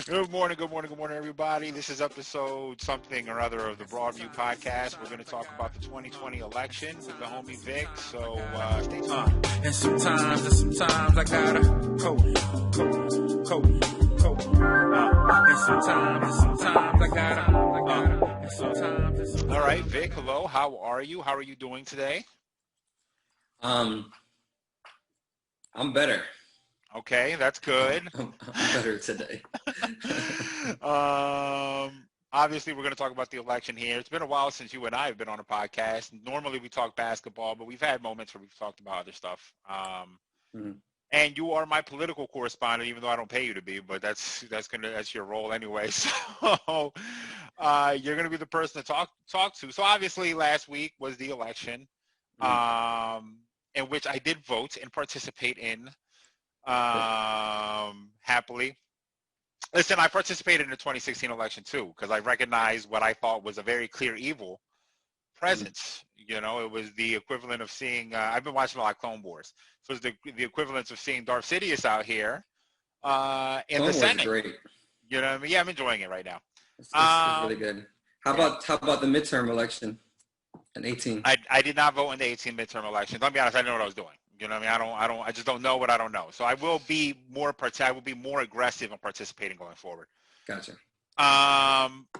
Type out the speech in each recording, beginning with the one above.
Good morning, good morning, good morning, everybody. This is episode something or other of the Broadview podcast. We're going to talk about the 2020 election with the homie Vic. So stay tuned. And sometimes I gotta cope. And sometimes I gotta, and sometimes. All right, Vic, hello. How are you? How are you doing today? I'm better. Okay, that's good. I'm better today. Obviously, we're going to talk about the election here. It's been a while since you and I have been on a podcast. Normally, we talk basketball, but we've had moments where we've talked about other stuff. And you are my political correspondent, even though I don't pay you to be. But that's your role anyway. So you're going to be the person to talk to. So obviously, last week was the election, in which I did vote and participate in. Happily. Listen, I participated in the 2016 election too, because I recognized what I thought was a very clear evil presence. You know, it was the equivalent of seeing, I've been watching a lot of Clone Wars. So it's the equivalent of seeing Darth Sidious out here in the Senate. Great. You know what I mean? Yeah, I'm enjoying it right now. It's really good. How about the midterm election in 18? I did not vote in the 18 midterm elections. I'll be honest, I didn't know what I was doing. You know what I mean? I just don't know what I don't know. So I will be more aggressive in participating going forward. Gotcha.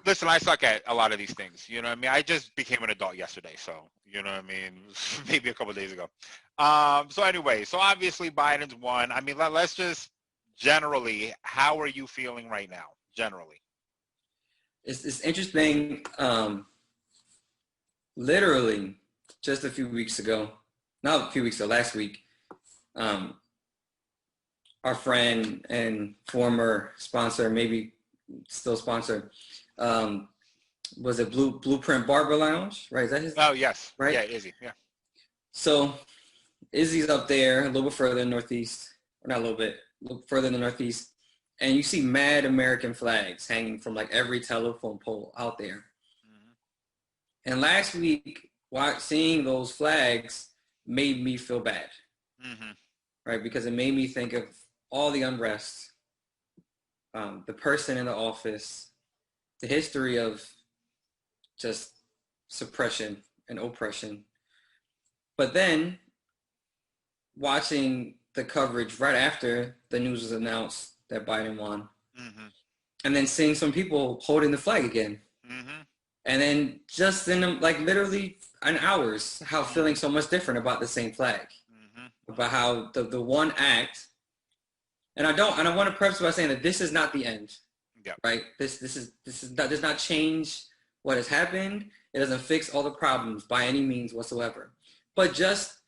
Listen, I suck at a lot of these things. You know what I mean? I just became an adult yesterday. So, you know what I mean? Maybe a couple of days ago. So anyway, so obviously Biden's won. I mean, let's just generally, how are you feeling right now? Generally. It's interesting. Literally just a few weeks ago, not a few weeks ago, last week, our friend and former sponsor, maybe still sponsor, was it Blueprint Barber Lounge, right? Is that his? Oh, yes. Right? Yeah, Izzy, yeah. So Izzy's up there, a little bit further in the Northeast, or not a little bit further in the Northeast, and you see mad American flags hanging from like every telephone pole out there. And last week, seeing those flags made me feel bad, right? Because it made me think of all the unrest, the person in the office, the history of just suppression and oppression. But then watching the coverage right after the news was announced that Biden won, and then seeing some people holding the flag again. And then just in like literally an hours, how feeling so much different about the same flag, about how the one act, and I want to preface by saying that this is not the end, right? This does not change what has happened. It doesn't fix all the problems by any means whatsoever, but just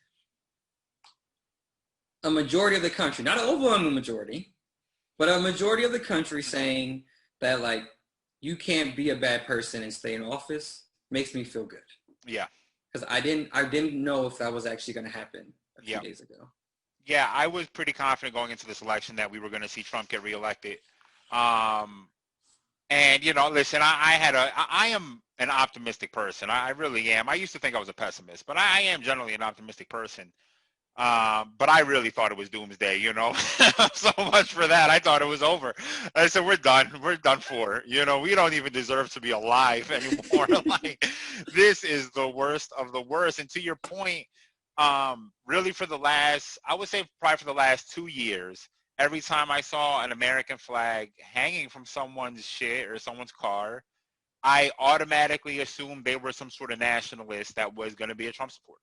a majority of the country, not an overwhelming majority, but a majority of the country saying that like, you can't be a bad person and stay in office makes me feel good. Yeah. Because I didn't know if that was actually going to happen a few days ago. Yeah, I was pretty confident going into this election that we were going to see Trump get reelected. And, you know, listen, I am an optimistic person. I really am. I used to think I was a pessimist, but I am generally an optimistic person. But I really thought it was doomsday, you know. So much for that. I thought it was over. I said, we're done for. You know, we don't even deserve to be alive anymore. Like, this is the worst of the worst. And to your point, really for the last 2 years, every time I saw an American flag hanging from someone's shit or someone's car, I automatically assumed they were some sort of nationalist that was going to be a Trump supporter.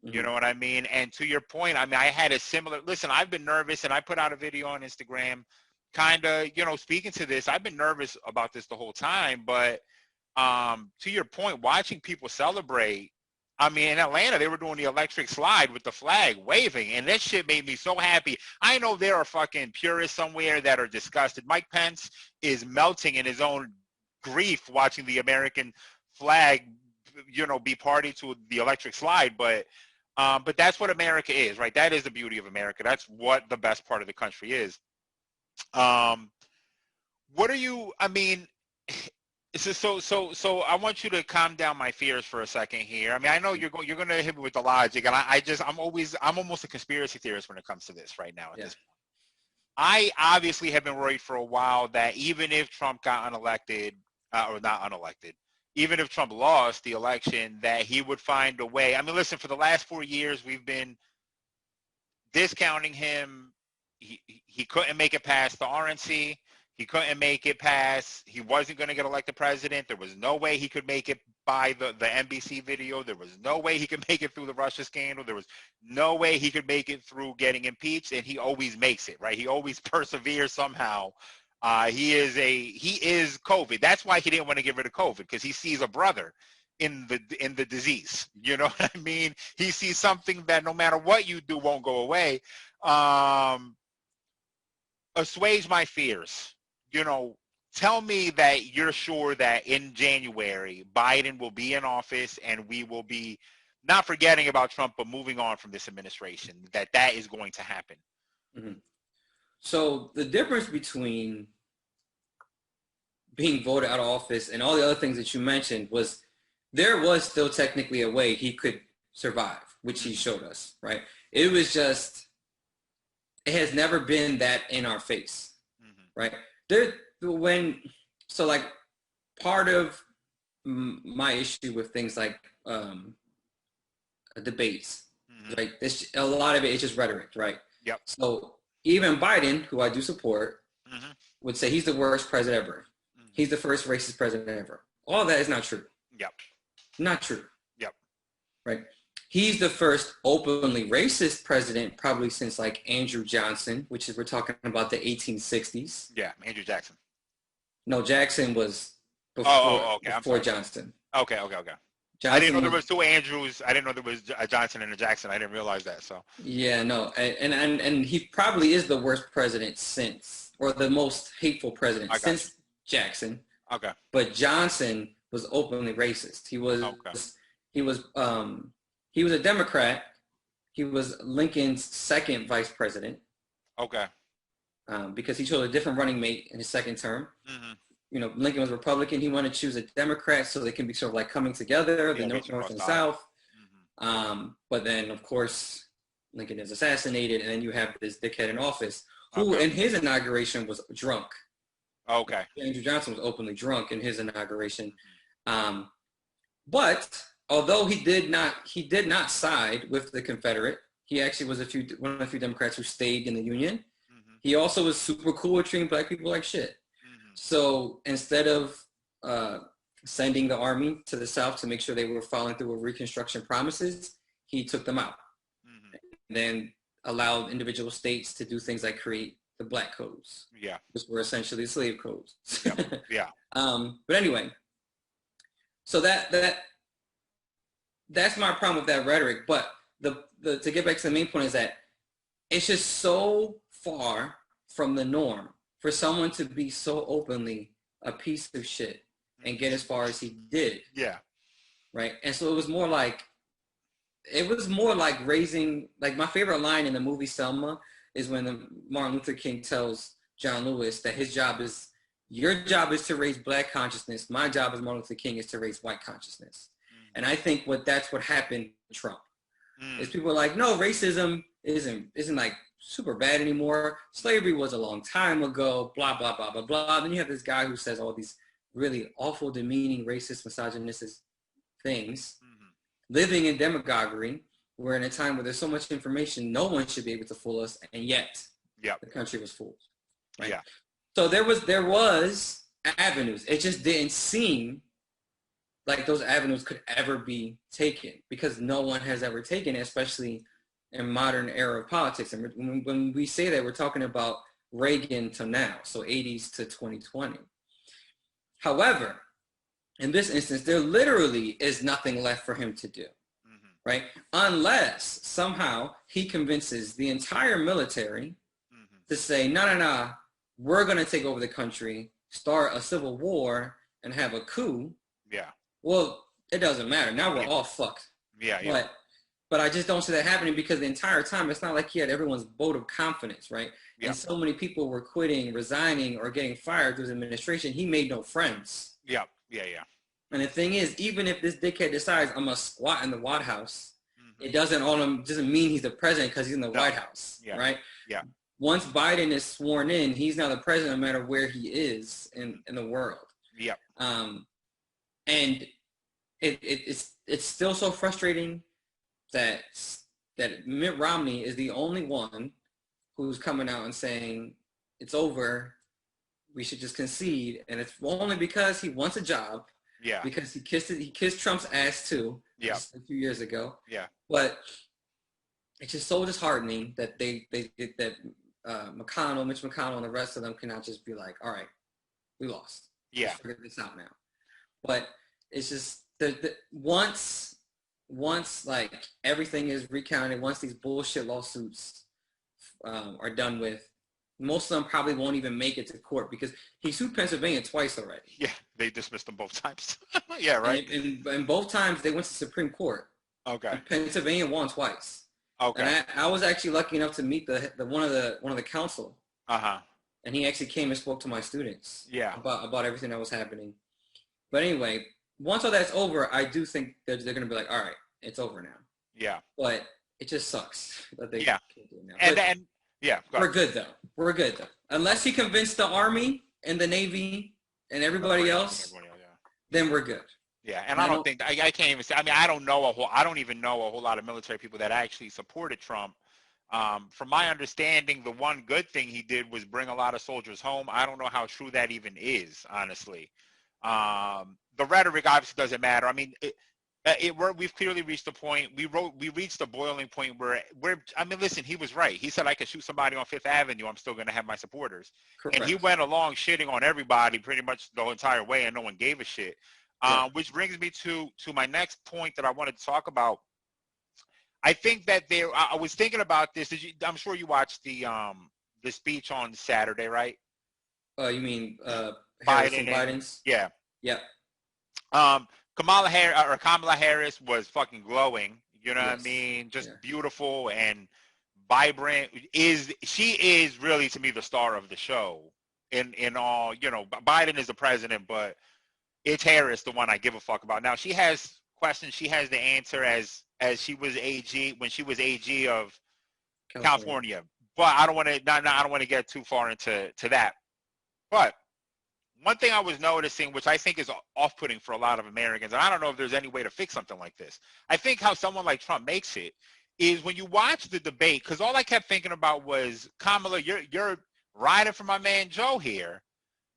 You know what I mean? And to your point, I mean, I had a similar, listen, I've been nervous, and I put out a video on Instagram kind of, you know, speaking to this. I've been nervous about this the whole time, but to your point, watching people celebrate, I mean, in Atlanta, they were doing the electric slide with the flag waving, and that shit made me so happy. I know there are fucking purists somewhere that are disgusted. Mike Pence is melting in his own grief watching the American flag, you know, be party to the electric slide, but that's what America is, right? That is the beauty of America. That's what the best part of the country is. What are you? I mean, so I want you to calm down my fears for a second here. I mean, I know you're going to hit me with the logic, and I'm almost a conspiracy theorist when it comes to this right now. At this I obviously have been worried for a while that even if Trump got unelected, or not unelected, even if Trump lost the election, that he would find a way. I mean, listen, for the last 4 years, we've been discounting him. He couldn't make it past the RNC. He couldn't make it past. He wasn't going to get elected president. There was no way he could make it by the NBC video. There was no way he could make it through the Russia scandal. There was no way he could make it through getting impeached, and he always makes it, right? He always perseveres somehow. He is COVID. That's why he didn't want to get rid of COVID, because he sees a brother in the disease. You know what I mean? He sees something that no matter what you do won't go away. Assuage my fears. You know, tell me that you're sure that in January, Biden will be in office and we will be not forgetting about Trump, but moving on from this administration, that is going to happen. Mm-hmm. So the difference between being voted out of office and all the other things that you mentioned was there was still technically a way he could survive, which he showed us, right? It was just, it has never been that in our face, right? Part of my issue with things like debates, right? A lot of it is just rhetoric, right? Yep. So even Biden, who I do support, would say he's the worst president ever. He's the first racist president ever. All that is not true. Yep. Not true. Yep. Right. He's the first openly racist president probably since like Andrew Johnson, which is, we're talking about the 1860s. Yeah, Andrew Jackson. No, Jackson was before before Johnson. Okay. Johnson I didn't know there was two Andrews. I didn't know there was a Johnson and a Jackson. I didn't realize that. So yeah, no, and he probably is the worst president since, or the most hateful president since Jackson. Okay. But Johnson was openly racist. He was a Democrat. He was Lincoln's second vice president. Okay. Because he chose a different running mate in his second term. You know, Lincoln was Republican. He wanted to choose a Democrat so they can be sort of like coming together, the North and South. But then, of course, Lincoln is assassinated, and then you have this dickhead in office who, in his inauguration, was drunk. Okay. Andrew Johnson was openly drunk in his inauguration. But although he did not side with the Confederate, he actually was one of the few Democrats who stayed in the Union. He also was super cool with treating black people like shit. So instead of sending the army to the South to make sure they were following through with Reconstruction promises, he took them out. And then allowed individual states to do things like create the black codes. Yeah. Which were essentially slave codes. Yeah. But anyway, so that's my problem with that rhetoric. But to get back to the main point is that it's just so far from the norm for someone to be so openly a piece of shit and get as far as he did. Yeah. Right. And so it was more like raising, like my favorite line in the movie Selma is when Martin Luther King tells John Lewis that your job is to raise black consciousness. My job as Martin Luther King is to raise white consciousness. And I think that's what happened to Trump. Is people are like, no, racism isn't like super bad anymore. Slavery was a long time ago, blah, blah, blah, blah, blah. Then you have this guy who says all these really awful, demeaning, racist, misogynistic things, living in demagoguery. We're in a time where there's so much information, no one should be able to fool us, and yet the country was fooled. Right? Yeah. So there was avenues. It just didn't seem like those avenues could ever be taken because no one has ever taken it, especially in modern era of politics. And when we say that, we're talking about Reagan to now, so 80s to 2020. However, in this instance, there literally is nothing left for him to do. Right? Unless somehow he convinces the entire military to say, no, we're going to take over the country, start a civil war, and have a coup. Yeah. Well, it doesn't matter. Now we're all fucked. Yeah. But I just don't see that happening because the entire time, it's not like he had everyone's vote of confidence, right? Yeah. And so many people were quitting, resigning, or getting fired through his administration. He made no friends. Yeah. And the thing is, even if this dickhead decides I'm going to squat in the White House, it doesn't mean he's the president because he's in the White House, right? Yeah. once Biden is sworn in, he's now the president no matter where he is in the world. Yep. And it's still so frustrating that Mitt Romney is the only one who's coming out and saying it's over. We should just concede, and it's only because he wants a job. Yeah. Because he kissed Trump's ass too. Yeah. A few years ago. Yeah. But it's just so disheartening that Mitch McConnell, and the rest of them cannot just be like, all right, we lost. Yeah. Let's figure this out now. But it's just once like everything is recounted, once these bullshit lawsuits are done with, most of them probably won't even make it to court because he sued Pennsylvania twice already. Yeah, they dismissed them both times. Yeah, right. And both times they went to Supreme Court. Okay. And Pennsylvania won twice. Okay. And I was actually lucky enough to meet the one of the council. And he actually came and spoke to my students. Yeah. About everything that was happening. But anyway, once all that's over, I do think they're going to be like, all right, it's over now. Yeah. But it just sucks that they can't do it now. And yeah, we're good though. We're good though. Unless he convinced the Army and the Navy and everybody else, then we're good. Yeah, and I don't think I can't even say. I mean, I don't even know a whole lot of military people that actually supported Trump. From my understanding, the one good thing he did was bring a lot of soldiers home. I don't know how true that even is, honestly. The rhetoric obviously doesn't matter. I mean, we've clearly reached a point. We reached a boiling point where I mean, listen, he was right. He said I could shoot somebody on Fifth Avenue. I'm still going to have my supporters. Correct. And he went along shitting on everybody pretty much the entire way, and no one gave a shit. Which brings me to my next point that I wanted to talk about. I think that I was thinking about this. I'm sure you watched the speech on Saturday, right? You mean Biden's? Yeah. Yeah. Kamala Harris was fucking glowing. You know what I mean? Just beautiful and vibrant. She is really, to me, the star of the show. In all, you know, Biden is the president, but it's Harris, the one I give a fuck about. Now, she has questions. She has the answer as she was AG when she was AG of California. But I don't want to. I don't want to get too far into that. But one thing I was noticing, which I think is off-putting for a lot of Americans, and I don't know if there's any way to fix something like this. I think how someone like Trump makes it is when you watch the debate, because all I kept thinking about was, Kamala, you're riding for my man Joe here,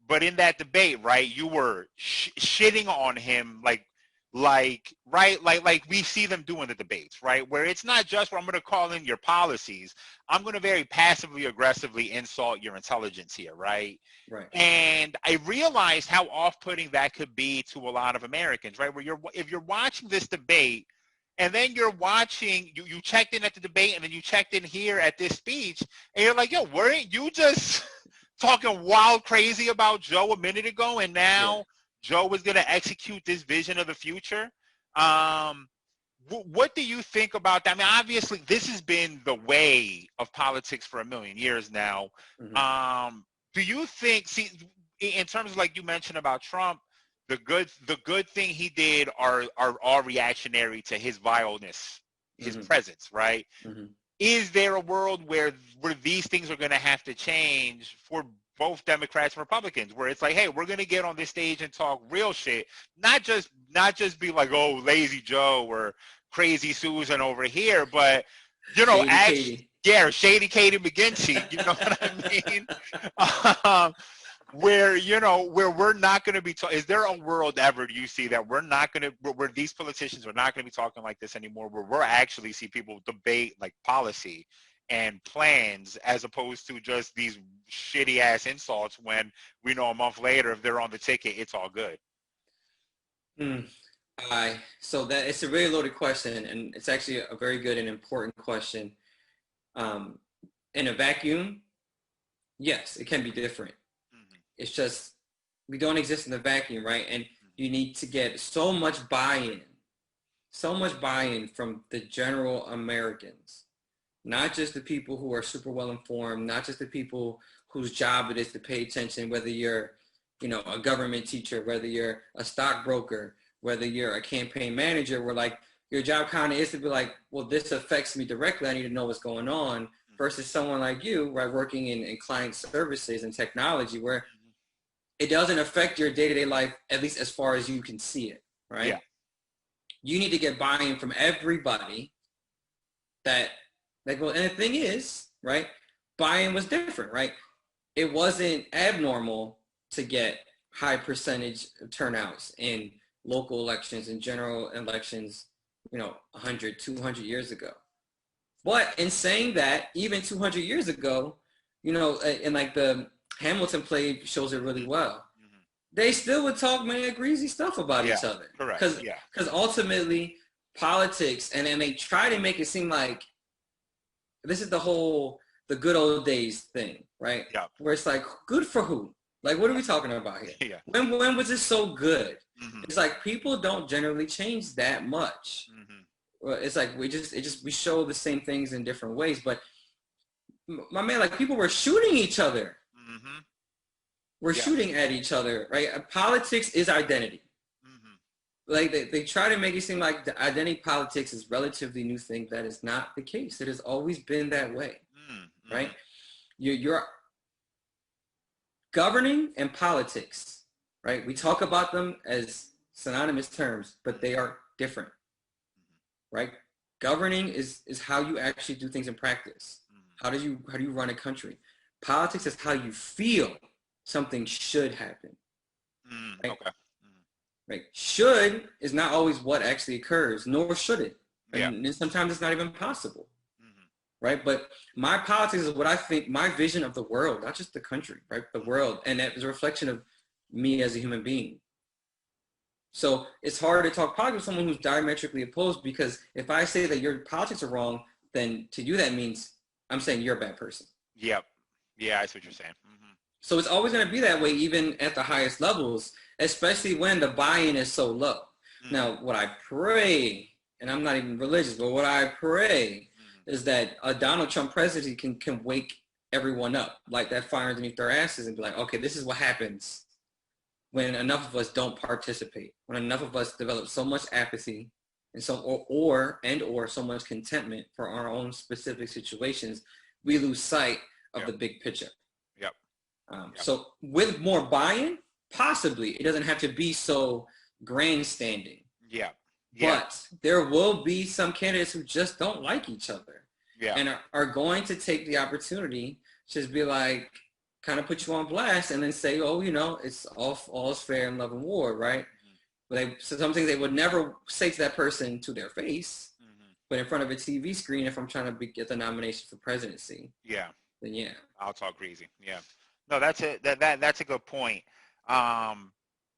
but in that debate, right, you were shitting on him like we see them doing the debates, right, where it's not just where I'm going to call in your policies. I'm going to very passively aggressively insult your intelligence here, right? Right. And I realized how off-putting that could be to a lot of Americans, right, where if you're watching this debate and then you're watching, you checked in at the debate and then you checked in here at this speech and you're like, yo, weren't you just talking wild crazy about Joe a minute ago, and now Joe is going to execute this vision of the future? What do you think about that? I mean, obviously, this has been the way of politics for a million years now. Mm-hmm. Do you think, in terms of, like you mentioned about Trump, the good thing he did are all reactionary to his vileness, his presence, right? Mm-hmm. Is there a world where these things are going to have to change for both Democrats and Republicans, where it's like, hey, we're going to get on this stage and talk real shit, not just be like, oh, lazy Joe or crazy Susan over here, but, you know, Shady Katie McGinty, you know what I mean? Where we're not going to be is there a world ever, do you see, that we're not going to, where these politicians are not going to be talking like this anymore, where we're actually see people debate like policy and plans as opposed to just these shitty ass insults when we know a month later if they're on the ticket, it's all good? So that it's a really loaded question, and it's actually a very good and important question. In a vacuum, yes, it can be different. It's just we don't exist in the vacuum, right? And you need to get so much buy-in from the general Americans, not just the people who are super well informed, not just the people whose job it is to pay attention, whether you're, a government teacher, whether you're a stockbroker, whether you're a campaign manager, where like your job kind of is to be like, well, this affects me directly. I need to know what's going on, versus someone like you, right, working in client services and technology, where it doesn't affect your day-to-day life, at least as far as you can see it, right? Yeah. You need to get buy-in from everybody that, like, well, and the thing is, right, buy-in was different, right? It wasn't abnormal to get high percentage turnouts in local elections and general elections, 100, 200 years ago. But in saying that, even 200 years ago, and like the Hamilton play shows it really well, they still would talk mad greasy stuff about each other. Correct. Because ultimately, politics, and then they try to make it seem like this is the good old days thing, right? Yeah. Where it's like, good for who? Like, what are we talking about here? Yeah. When was it so good? It's like people don't generally change that much. It's like we show the same things in different ways. But my man, like, people were shooting each other. We're shooting at each other, right? Politics is identity. Like they try to make it seem like the identity politics is relatively new thing. That is not the case. It has always been that way, right? You're governing and politics, right? We talk about them as synonymous terms, but they are different, right? Governing is how you actually do things in practice. How do you run a country? Politics is how you feel something should happen. Right? Okay. Right. Should is not always what actually occurs, nor should it. Yeah. And sometimes it's not even possible. Right. But my politics is what I think, my vision of the world, not just the country, right? The world. And that is a reflection of me as a human being. So it's hard to talk politics with someone who's diametrically opposed, because if I say that your politics are wrong, then to you that means I'm saying you're a bad person. Yep. Yeah, I see what you're saying. So it's always going to be that way, even at the highest levels, especially when the buy-in is so low. Now, what I pray, and I'm not even religious, but what I pray is that a Donald Trump presidency can wake everyone up, like that fire underneath their asses, and be like, okay, this is what happens when enough of us don't participate, when enough of us develop so much apathy and or so much contentment for our own specific situations, we lose sight of the big picture. So with more buy-in, possibly it doesn't have to be so grandstanding. But there will be some candidates who just don't like each other and are going to take the opportunity to just be like, kind of put you on blast and then say, oh, it's all's fair in love and war, right? But some things they would never say to that person to their face, but in front of a TV screen, if I'm trying to get the nomination for presidency, then I'll talk greasy. No, that's a good point. Damn,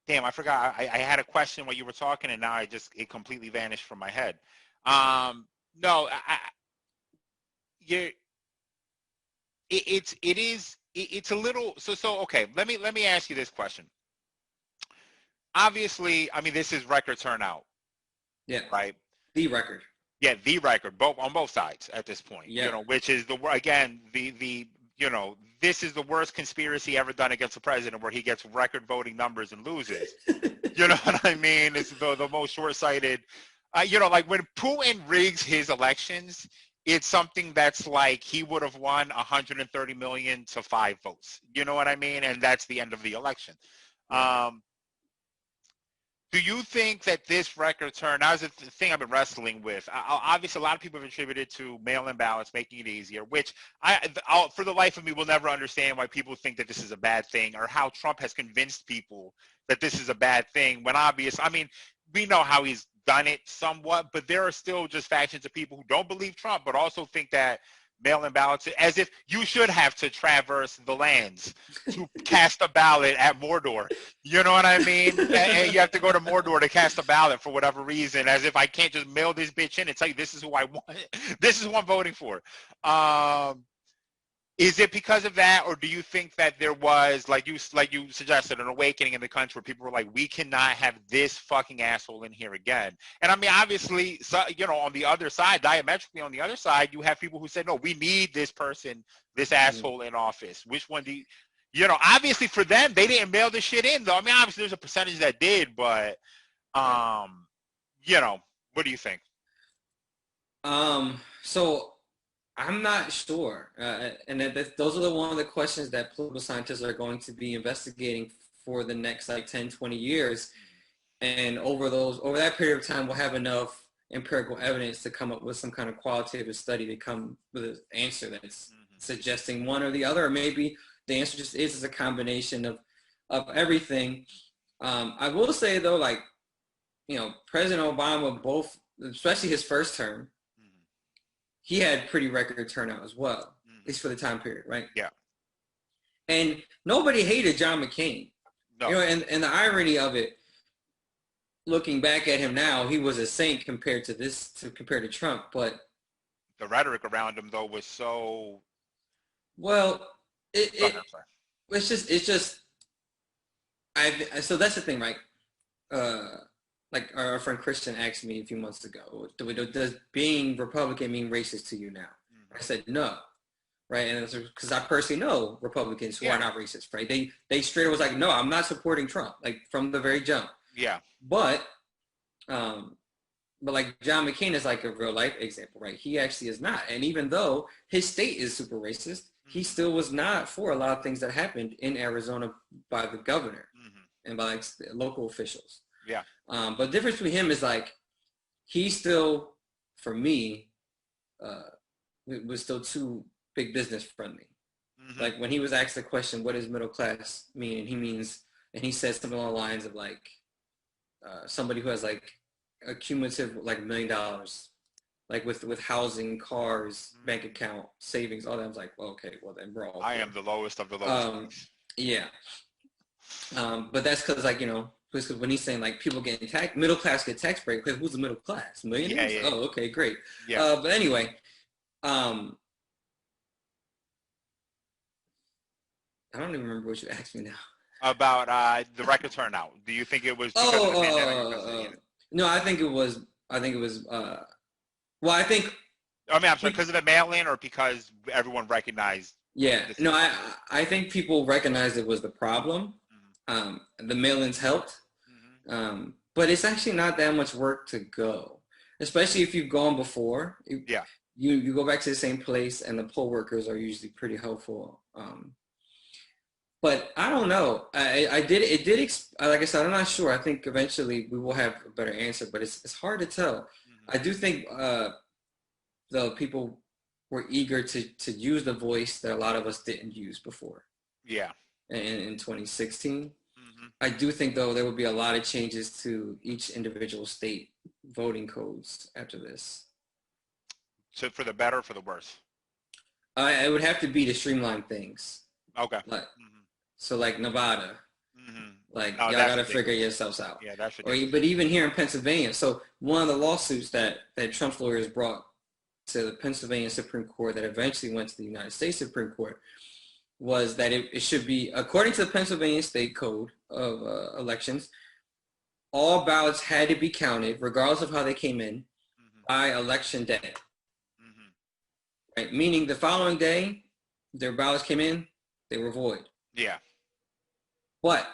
I forgot. I had a question while you were talking, and now it completely vanished from my head. No, it's a little so okay. Let me ask you this question. Obviously, I mean, this is record turnout. Right. The record. Yeah, the record, on both sides at this point. Which is this is the worst conspiracy ever done against the president, where he gets record voting numbers and loses. You know what I mean? It's the most short-sighted. Like when Putin rigs his elections, it's something that's like he would have won 130 million to 5 votes. You know what I mean? And that's the end of the election. Do you think that this record turnout is a thing I've been wrestling with? Obviously, a lot of people have attributed to mail-in ballots making it easier, which I'll, for the life of me, will never understand why people think that this is a bad thing, or how Trump has convinced people that this is a bad thing, when I mean, we know how he's done it somewhat, but there are still just factions of people who don't believe Trump, but also think that mail-in ballots, as if you should have to traverse the lands to cast a ballot at Mordor. You know what I mean? And you have to go to Mordor to cast a ballot for whatever reason, as if I can't just mail this bitch in and tell you this is who I want. This is who I'm voting for. Is it because of that, or do you think that there was, like you suggested, an awakening in the country where people were like, we cannot have this fucking asshole in here again? And I mean, obviously, on the other side, diametrically on the other side, you have people who said, no, we need this person, this asshole in office. Which one do you, obviously for them, they didn't mail this shit in, though. I mean, obviously there's a percentage that did, but, what do you think? So I'm not sure, and those are one of the questions that political scientists are going to be investigating for the next like 10, 20 years. And over that period of time, we'll have enough empirical evidence to come up with some kind of qualitative study to come with an answer that's suggesting one or the other, or maybe the answer just is a combination of everything. I will say though, like, President Obama, both, especially his first term, he had pretty record turnout as well, at least for the time period, right? Yeah. And nobody hated John McCain. No. And the irony of it, looking back at him now, he was a saint compared to Trump. But the rhetoric around him though was so. Well, it's just. So that's the thing, right? Like our friend Christian asked me a few months ago, does being Republican mean racist to you now? I said no, right? And it's because I personally know Republicans who are not racist, right? They straight was like, no, I'm not supporting Trump, like from the very jump. Yeah. But like John McCain is like a real life example, right? He actually is not. And even though his state is super racist, he still was not for a lot of things that happened in Arizona by the governor and by like local officials. Yeah. But the difference between him is like, he still, for me, was still too big business friendly. Like when he was asked the question, what does middle class mean? And he said something along the lines of like, somebody who has like a cumulative like $1 million, like with housing, cars, bank account, savings, all that. I was like, well, okay, well then we're all. I am the lowest of the lowest. Yeah. But that's because like, because when he's saying like people getting tax, middle class get tax break, because who's the middle class? Millionaires? Yeah. Oh, okay, great. Yeah. But anyway, I don't even remember what you asked me now. About the record turnout. Do you think it was because of the pandemic? No, I think it was. Well, I think. I mean, I'm sorry, because of the mail-in, or because everyone recognized. Yeah, no, I think people recognized it was the problem. The mail-ins helped, but it's actually not that much work to go, especially if you've gone before. You go back to the same place, and the poll workers are usually pretty helpful. But I don't know. Like I said, I'm not sure. I think eventually we will have a better answer, but it's hard to tell. I do think the people were eager to use the voice that a lot of us didn't use before. Yeah. In 2016. I do think, though, there will be a lot of changes to each individual state voting codes after this. So for the better or for the worse? It would have to be to streamline things. Okay. So like Nevada, like y'all got to figure yourselves out. Yeah, that's ridiculous. But even here in Pennsylvania, so one of the lawsuits that Trump's lawyers brought to the Pennsylvania Supreme Court that eventually went to the United States Supreme Court was that it should be, according to the Pennsylvania State Code of Elections, all ballots had to be counted, regardless of how they came in, by election day. Right? Meaning the following day, their ballots came in, they were void. Yeah. But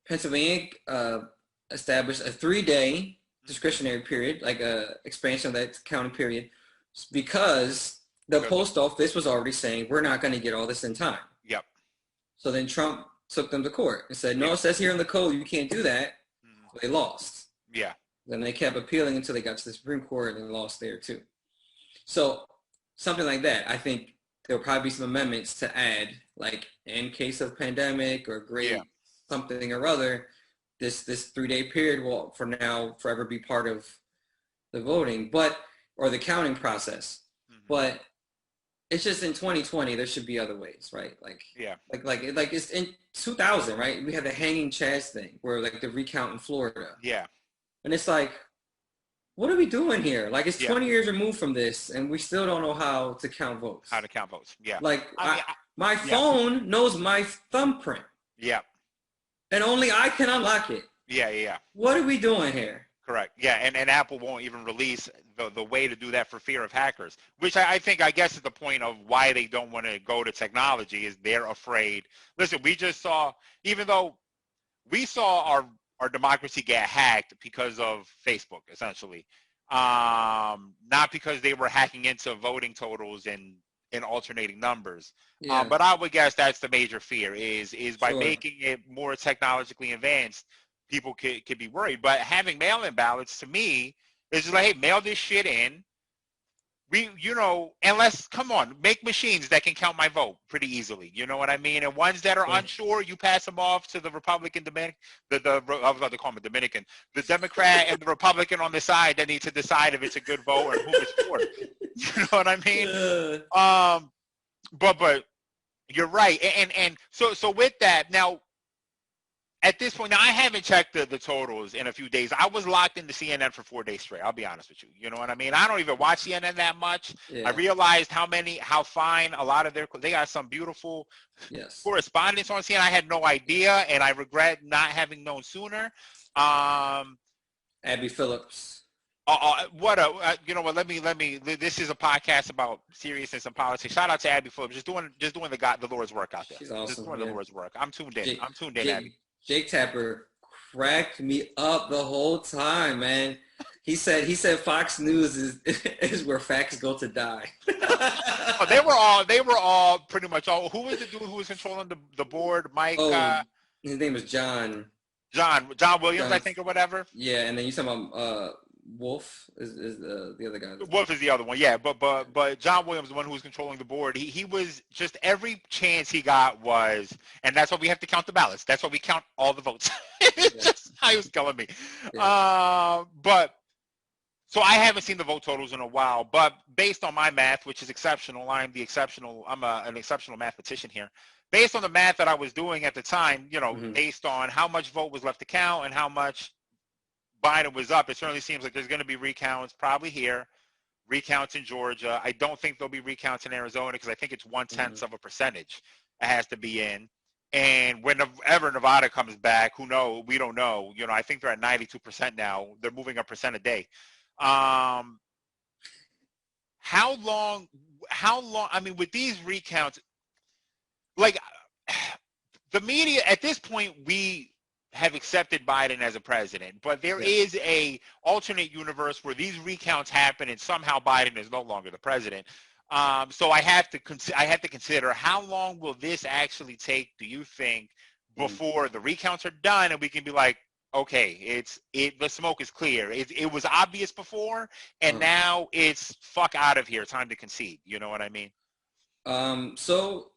Pennsylvania established a 3-day discretionary period, like a expansion of that counting period, because the post office was already saying, we're not going to get all this in time. Yep. So then Trump took them to court and said, no, it says here in the code you can't do that. So they lost. Yeah. Then they kept appealing until they got to the Supreme Court and lost there too. So something like that, I think there'll probably be some amendments to add, like in case of pandemic or great something or other, this 3-day period will for now forever be part of the voting, or the counting process. But it's just in 2020 there should be other ways, right? Like it's in 2000, right? We had the hanging chads thing where like the recount in Florida. Yeah. And it's like, what are we doing here? Like, it's 20 years removed from this, and we still don't know how to count votes. How to count votes, yeah. Like, my phone knows my thumbprint. Yeah. And only I can unlock it. Yeah. What are we doing here? Correct. Yeah, and Apple won't even release the way to do that for fear of hackers, which I guess is the point of why they don't want to go to technology, is they're afraid. Listen, we just saw, even though we saw our democracy get hacked because of Facebook, essentially. not because they were hacking into voting totals and alternating numbers. Yeah, But I would guess that's the major fear is by sure. making it more technologically advanced, people could be worried. But having mail-in ballots, to me, is just like, hey, mail this shit in. Come on, make machines that can count my vote pretty easily. You know what I mean? And ones that are Sure. unsure, you pass them off to the Republican, I was about to call him a Dominican, the Democrat and the Republican on the side that need to decide if it's a good vote and who it's for. You know what I mean? But you're right. And so with that, now, at this point, now I haven't checked the totals in a few days. I was locked into CNN for 4 days straight. I'll be honest with you. You know what I mean? I don't even watch CNN that much. Yeah. I realized how fine a lot of they got some beautiful Yes. correspondence on CNN. I had no idea, and I regret not having known sooner. Abby Phillips. You know what? Let me. This is a podcast about seriousness and politics. Shout out to Abby Phillips, just doing the Lord's work out there. She's awesome. Just doing the Lord's work. I'm tuned in. Abby. Jake Tapper cracked me up the whole time, man. He said Fox News is where facts go to die. Oh, they were all pretty much all. Who was the dude who was controlling the board? Mike. His name was John. John Williams, I think, or whatever. Yeah, and then you talking about Wolf is the other guy. Wolf is the other one, yeah. But John Williams, the one who was controlling the board, he was just every chance he got was, and that's why we have to count the ballots. That's why we count all the votes. Just how he was killing me. Yeah. But so I haven't seen the vote totals in a while. But based on my math, which is exceptional, I'm an exceptional mathematician here. Based on the math that I was doing at the time, based on how much vote was left to count and how much Biden was up, it certainly seems like there's going to be recounts probably here, recounts in Georgia. I don't think there'll be recounts in Arizona because I think it's 1/10 of a percentage it has to be in. And whenever Nevada comes back, who knows? We don't know. I think they're at 92% now. They're moving a percent a day. How long, I mean, with these recounts, like the media at this point, we have accepted Biden as a president, but there is a alternate universe where these recounts happen and somehow Biden is no longer the president. So I have to consider how long will this actually take, do you think, before the recounts are done and we can be like, okay, the smoke is clear. It was obvious before, and now it's fuck out of here. Time to concede. You know what I mean? So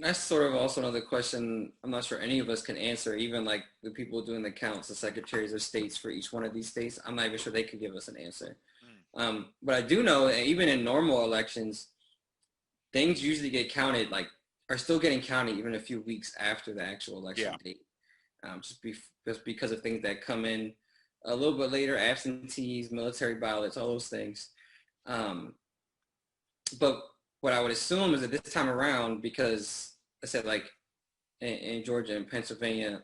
that's sort of also another question I'm not sure any of us can answer, even like the people doing the counts, the secretaries of states for each one of these states. I'm not even sure they could give us an answer. But I do know, even in normal elections, things usually get counted, are still getting counted even a few weeks after the actual election date. Just because of things that come in a little bit later, absentees, military ballots, all those things. But what I would assume is that this time around, because I said in Georgia and Pennsylvania,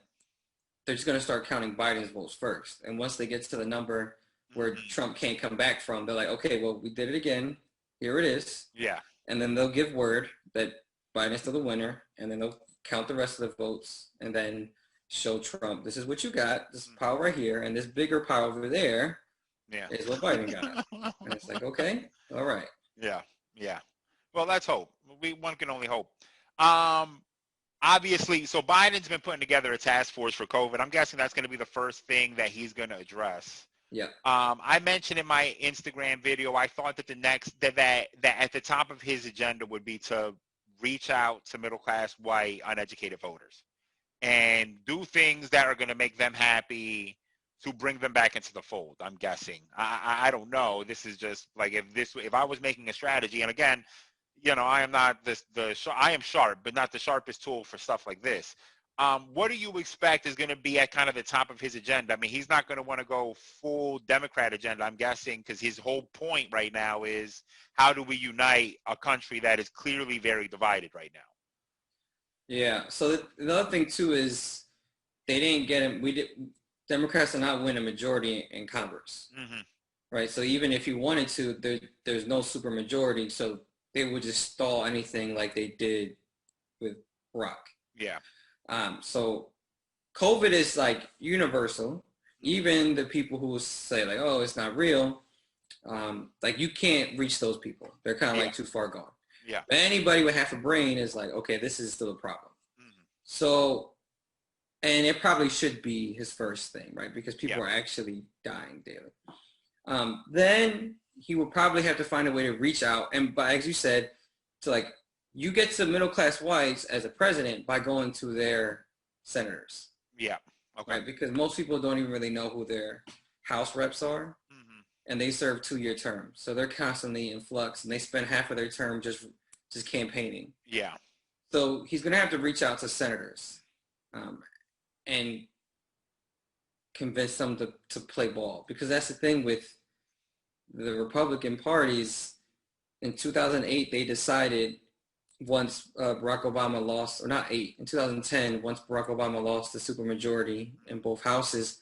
they're just going to start counting Biden's votes first. And once they get to the number where Trump can't come back from, they're like, okay, well, we did it again. Here it is. Yeah. And then they'll give word that Biden's still the winner. And then they'll count the rest of the votes and then show Trump, this is what you got. This pile right here. And this bigger pile over there is what Biden got. And it's like, okay, all right. Yeah. Yeah. Well, let's hope. One can only hope. Obviously, so Biden's been putting together a task force for COVID. I'm guessing that's going to be the first thing that he's going to address. Yeah. I mentioned in my Instagram video, I thought that that at the top of his agenda would be to reach out to middle-class, white, uneducated voters and do things that are going to make them happy to bring them back into the fold. I'm guessing. I don't know. This is just like if I was making a strategy, and again, I am not I am sharp, but not the sharpest tool for stuff like this. What do you expect is going to be at kind of the top of his agenda? I mean, he's not going to want to go full Democrat agenda, I'm guessing, because his whole point right now is how do we unite a country that is clearly very divided right now? Yeah. So the other thing too is they didn't get him. Democrats did not win a majority in Congress, right? So even if you wanted to, there's no supermajority, so they would just stall anything like they did with Barack. Yeah. So COVID is universal. Even the people who say like, "Oh, it's not real," like you can't reach those people. They're kind of Yeah. like too far gone. Yeah. But anybody with half a brain is like, okay, this is still a problem. Hmm. So, and it probably should be his first thing, right? Because people Yeah. are actually dying daily. Then he will probably have to find a way to reach out, and by, as you said, to like you get to middle class whites as a president by going to their senators, Yeah. Okay. right? Because most people don't even really know who their House reps are, Hmm. and they serve 2-year terms, so they're constantly in flux, and they spend half of their term just campaigning. Yeah. So he's going to have to reach out to senators, and convince them to play ball, because that's the thing with the Republican parties. In 2008, they decided once Barack Obama lost, or not 8, in 2010, once Barack Obama lost the supermajority in both houses,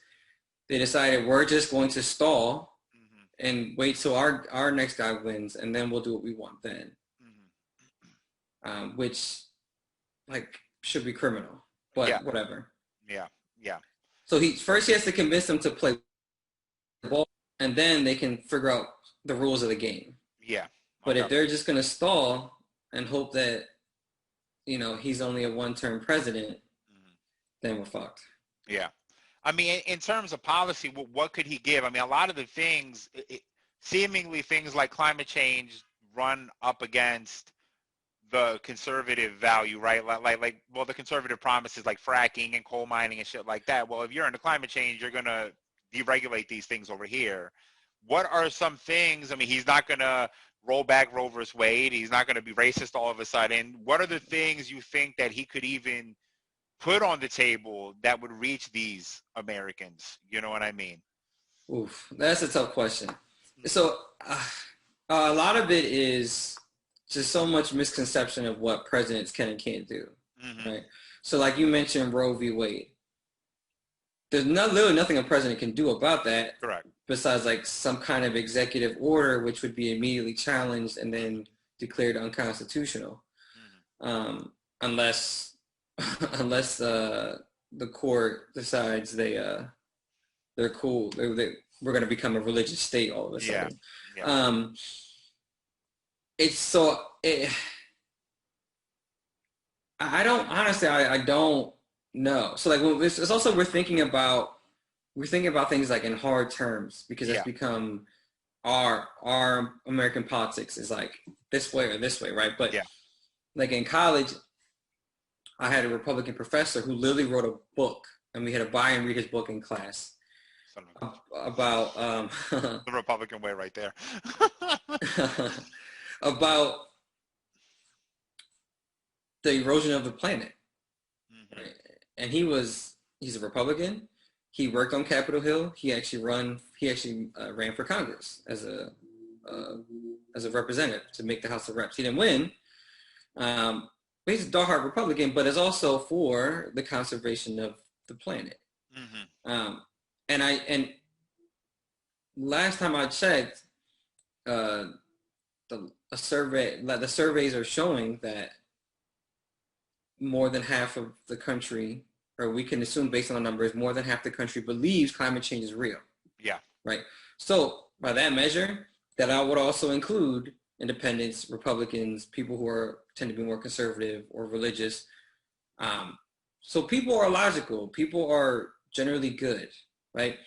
they decided we're just going to stall Hmm. and wait till our next guy wins, and then we'll do what we want then, which like should be criminal, Yeah. but whatever. Yeah. Yeah. So he has to convince them to play ball, and then they can figure out the rules of the game. Yeah. But Okay. if they're just going to stall and hope that, he's only a one-term president, then we're fucked. Yeah. I mean, in terms of policy, what could he give? I mean, a lot of the things, seemingly things like climate change run up against the conservative value, right? Well, the conservative promises like fracking and coal mining and shit like that. Well, if you're into climate change, you're going to deregulate these things over here. What are some things? I mean, he's not going to roll back Roe versus Wade. He's not going to be racist all of a sudden. What are the things you think that he could even put on the table that would reach these Americans? You know what I mean? Oof, that's a tough question. So a lot of it is just so much misconception of what presidents can and can't do, right? So like you mentioned Roe v. Wade. There's literally nothing a president can do about that. Correct. Besides like some kind of executive order, which would be immediately challenged and then declared unconstitutional, unless the court decides they're cool. We're going to become a religious state all of a sudden. Yeah. I don't honestly. I don't know. So like it's also we're thinking about things like in hard terms, because it's become our American politics is like this way or this way, right? But like in college, I had a Republican professor who literally wrote a book, and we had to buy and read his book in class about the Republican way right there. about the erosion of the planet. Right? And he's a Republican. He worked on Capitol Hill. He actually ran for Congress as a representative to make the House of Reps. He didn't win. But he's a diehard Republican, but is also for the conservation of the planet. And last time I checked, the surveys are showing that more than half of the country, or we can assume based on the numbers, more than half the country believes climate change is real. Yeah. Right. So by that measure, that I would also include independents, Republicans, people who tend to be more conservative or religious. So people are logical. People are generally good, right?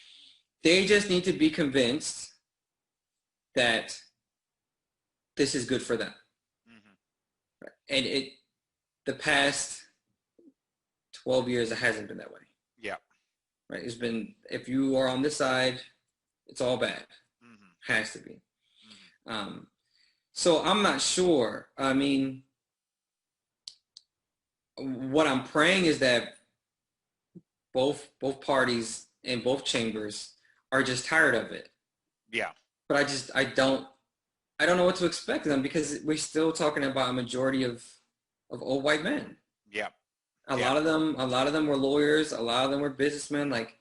They just need to be convinced that this is good for them. Right? And the past 12 years, it hasn't been that way. Yeah. Right. It's been, if you are on this side, it's all bad. Has to be. So I'm not sure. I mean, what I'm praying is that both parties in both chambers are just tired of it. Yeah. But I don't know what to expect of them, because we're still talking about a majority of old white men. Yeah. A lot of them were lawyers. A lot of them were businessmen. Like,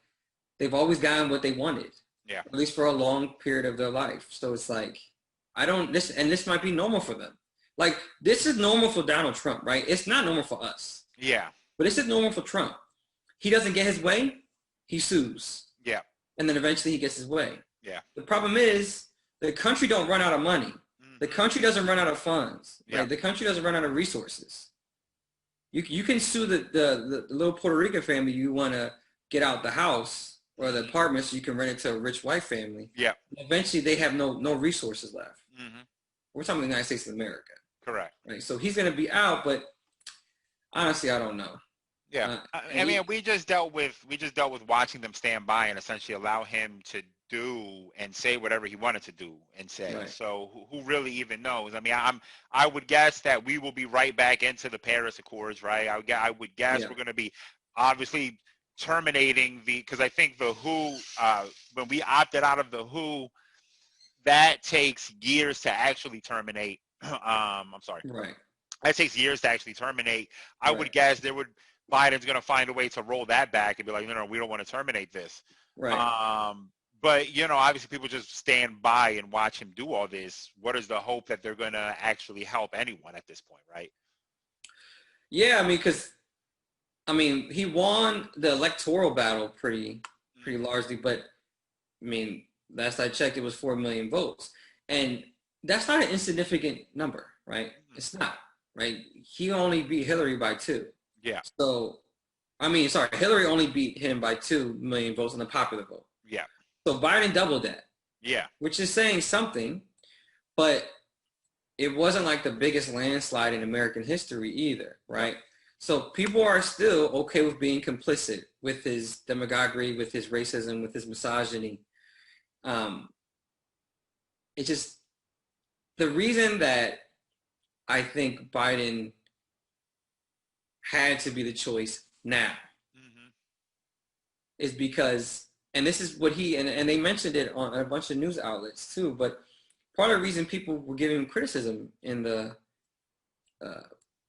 they've always gotten what they wanted. Yeah. At least for a long period of their life. So it's like, this might be normal for them. Like, this is normal for Donald Trump, right? It's not normal for us. Yeah. But this is normal for Trump. He doesn't get his way, he sues. Yeah. and then eventually he gets his way. Yeah. The problem is the country don't run out of money. The country doesn't run out of funds. Yeah. Right? The country doesn't run out of resources. You can sue the little Puerto Rican family you want to get out the house or the apartment so you can rent it to a rich white family. Yeah. Eventually, they have no resources left. Mm-hmm. We're talking the United States of America. Correct. Right. So he's going to be out, but honestly, I don't know. Yeah. I mean, we just dealt with watching them stand by and essentially allow him to do and say whatever he wanted to do and say. Right. So who really even knows? I mean, I would guess that we will be right back into the Paris Accords, right? I would guess we're going to be obviously terminating because I think the WHO, when we opted out of the WHO, that takes years to actually terminate. I'm sorry. Right. That takes years to actually terminate. I would guess Biden's going to find a way to roll that back and be like, no, we don't want to terminate this. Right. But, obviously people just stand by and watch him do all this. What is the hope that they're going to actually help anyone at this point, right? Yeah, I mean, he won the electoral battle pretty largely, but, I mean, last I checked, it was 4 million votes. And that's not an insignificant number, right? It's not, right? He only beat Hillary by 2. Yeah. So, Hillary only beat him by 2 million votes on the popular vote. Yeah. So Biden doubled that. Yeah. Which is saying something, but it wasn't like the biggest landslide in American history either, right? So people are still okay with being complicit with his demagoguery, with his racism, with his misogyny. It's just the reason that I think Biden had to be the choice now is because, and this is what and they mentioned it on a bunch of news outlets too, but part of the reason people were giving him criticism in the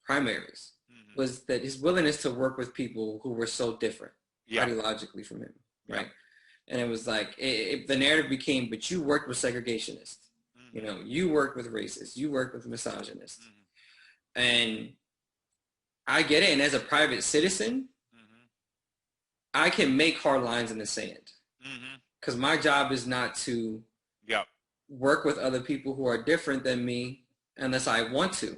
primaries was that his willingness to work with people who were so different ideologically from him, right? And it was like, the narrative became, but you worked with segregationists, you worked with racists, you worked with misogynists. And I get it. And as a private citizen, I can make hard lines in the sand because my job is not to work with other people who are different than me unless I want to.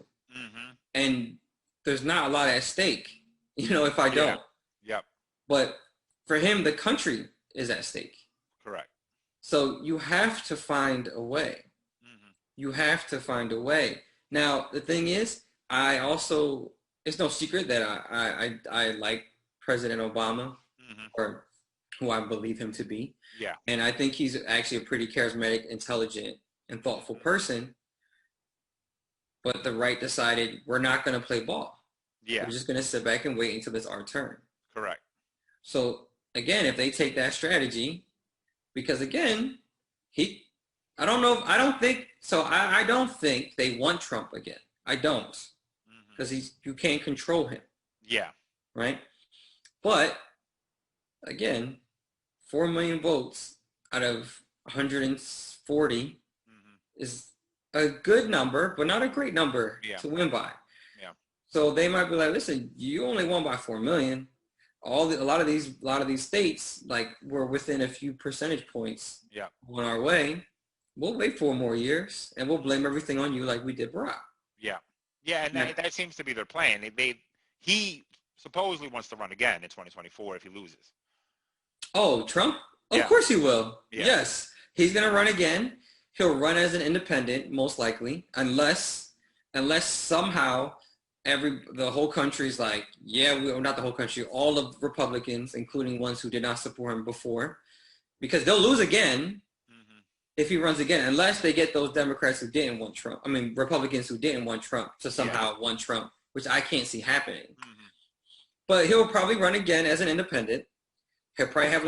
And there's not a lot at stake, if I don't. But for him, the country is at stake. Correct. So you have to find a way. You have to find a way. Now, the thing is, it's no secret that I like President Obama, or who I believe him to be. Yeah. And I think he's actually a pretty charismatic, intelligent, and thoughtful person. But the right decided we're not going to play ball. Yeah. We're just going to sit back and wait until it's our turn. Correct. So, again, if they take that strategy, because, again, I don't think they want Trump again. I don't. Because you can't control him. Yeah. Right? But, again, 4 million votes out of 140 is a good number, but not a great number to win by. Yeah. So they might be like, listen, you only won by 4 million. A lot of these states, like, were within a few percentage points on our way. We'll wait 4 more years, and we'll blame everything on you like we did Barack. Yeah. Yeah, and that seems to be their plan. He supposedly wants to run again in 2024 if he loses. Oh, Trump? Of course he will. Yeah. Yes. He's going to run again. He'll run as an independent, most likely, unless somehow the whole country's like, not the whole country, all of Republicans, including ones who did not support him before, because they'll lose again if he runs again, unless they get those Democrats who didn't want Trump. I mean, Republicans who didn't want Trump to somehow want Trump, which I can't see happening. But he'll probably run again as an independent. He'll probably have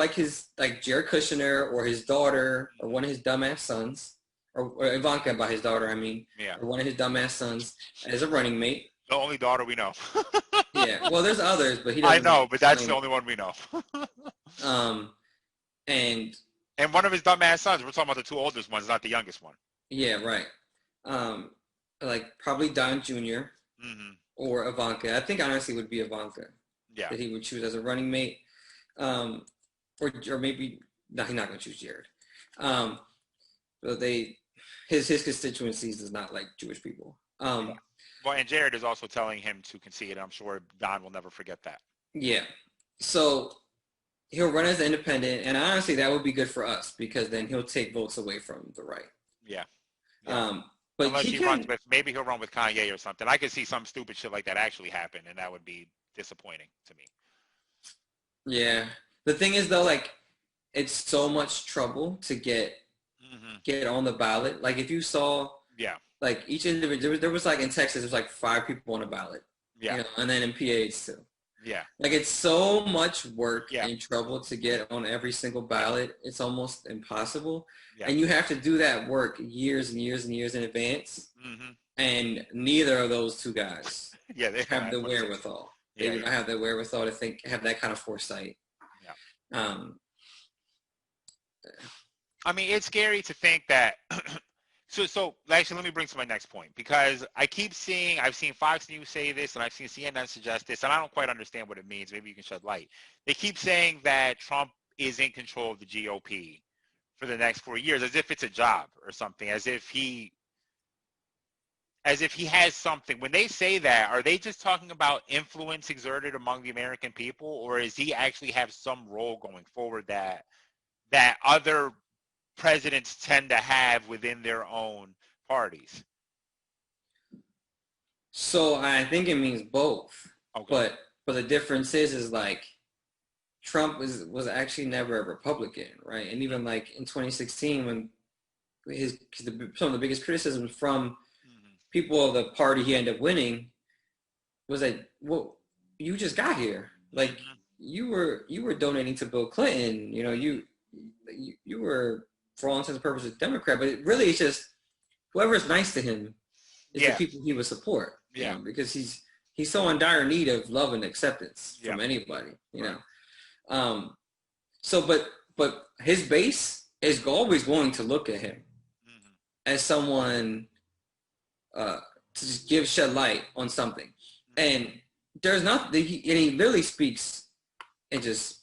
Jared Kushner or his daughter or one of his dumbass sons, or Ivanka by his daughter, or one of his dumbass sons as a running mate. The only daughter we know. Yeah, well, there's others, but he doesn't. I know, but that's the only one we know. And one of his dumbass sons. We're talking about the 2 oldest ones, not the youngest one. Yeah, right. Probably Don Jr. Or Ivanka. I think honestly would be Ivanka. Yeah. That he would choose as a running mate. Or maybe No, he's not going to choose Jared. But his constituencies does not like Jewish people. Well, and Jared is also telling him to concede. I'm sure Don will never forget that. Yeah. So he'll run as an independent, and honestly, that would be good for us because then he'll take votes away from the right. Yeah. Yeah. But unless he runs with, maybe he'll run with Kanye or something. I could see some stupid shit like that actually happen, and that would be disappointing to me. Yeah. The thing is, though, like, it's so much trouble to get on the ballot. Like, if you saw, like, each individual, there was like in Texas, there was like 5 people on the ballot. Yeah. You know, and then in PA it's 2. Yeah. Like, it's so much work and trouble to get on every single ballot. It's almost impossible. Yeah. And you have to do that work years and years and years in advance. And neither of those 2 guys they have the wherewithal. They do not have the wherewithal to have that kind of foresight. Yeah. I mean, it's scary to think that. So actually, let me bring to my next point, because I've seen Fox News say this, and I've seen CNN suggest this, and I don't quite understand what it means. Maybe you can shed light. They keep saying that Trump is in control of the GOP for the next 4 years, as if it's a job or something, as if he has something. When they say that, are they just talking about influence exerted among the American people, or does he actually have some role going forward that other presidents tend to have within their own parties? So I think it means both. Okay. But the difference is like Trump was actually never a Republican, right? And even like in 2016, when some of the biggest criticisms from people of the party he ended up winning was that, well, you just got here. Like you were donating to Bill Clinton. You know, you were, for all intents and purposes, a Democrat, but it's just whoever's nice to him is the people he would support. You know, because he's so in dire need of love and acceptance from anybody. You know, so but his base is always going to look at him as someone to just shed light on something, and there's not. And he literally speaks in just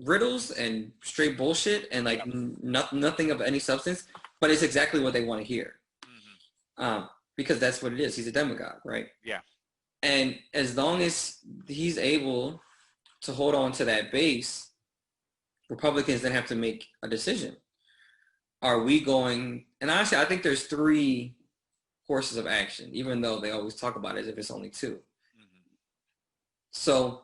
riddles and straight bullshit and like nothing of any substance, but it's exactly what they want to hear, because that's what it is. He's a demagogue, right? Yeah. And as long as he's able to hold on to that base, Republicans then have to make a decision. Are we going? And honestly, I think there's 3 courses of action, even though they always talk about it as if it's only 2. So